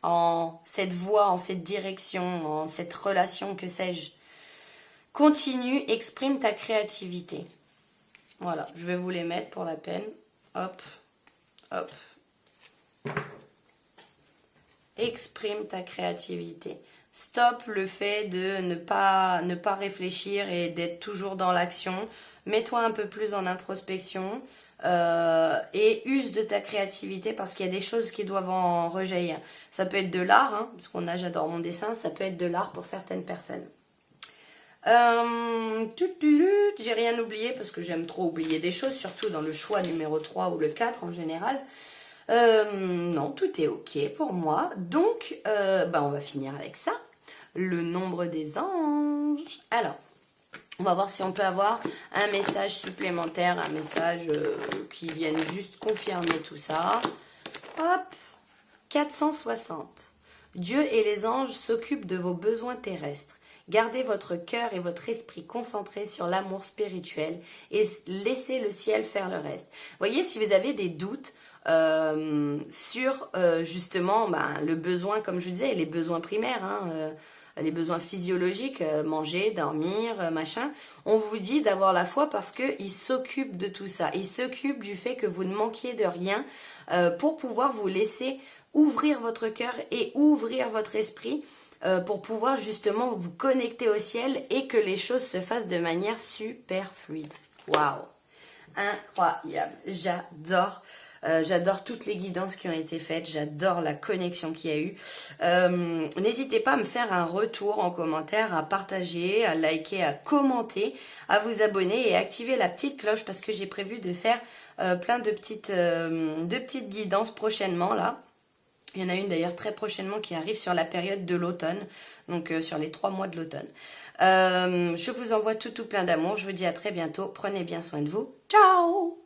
En cette voie, en cette direction, en cette relation, que sais-je. Continue, exprime ta créativité. Voilà, je vais vous les mettre pour la peine. Hop, hop. Exprime ta créativité. Stop le fait de ne pas réfléchir et d'être toujours dans l'action. Mets-toi un peu plus en introspection et use de ta créativité parce qu'il y a des choses qui doivent en rejaillir. Ça peut être de l'art, hein, parce qu'on a, j'adore mon dessin, ça peut être de l'art pour certaines personnes. J'ai rien oublié parce que j'aime trop oublier des choses, surtout dans le choix numéro 3 ou le 4 en général. Non, tout est ok pour moi. Donc, on va finir avec ça. Le nombre des anges. Alors, on va voir si on peut avoir un message supplémentaire, un message qui vienne juste confirmer tout ça. Hop, 460. Dieu et les anges s'occupent de vos besoins terrestres. Gardez votre cœur et votre esprit concentrés sur l'amour spirituel et laissez le ciel faire le reste. Voyez, si vous avez des doutes sur justement le besoin, comme je disais, les besoins primaires, hein, les besoins physiologiques, manger, dormir, machin, on vous dit d'avoir la foi parce qu'il s'occupe de tout ça. Il s'occupe du fait que vous ne manquiez de rien pour pouvoir vous laisser ouvrir votre cœur et ouvrir votre esprit pour pouvoir justement vous connecter au ciel et que les choses se fassent de manière super fluide. Waouh! Incroyable! J'adore! J'adore toutes les guidances qui ont été faites, j'adore la connexion qu'il y a eu. N'hésitez pas à me faire un retour en commentaire, à partager, à liker, à commenter, à vous abonner et à activer la petite cloche parce que j'ai prévu de faire plein de petites guidances prochainement là. Il y en a une d'ailleurs très prochainement qui arrive sur la période de l'automne, donc sur les 3 mois de l'automne. Je vous envoie tout plein d'amour, je vous dis à très bientôt, prenez bien soin de vous. Ciao!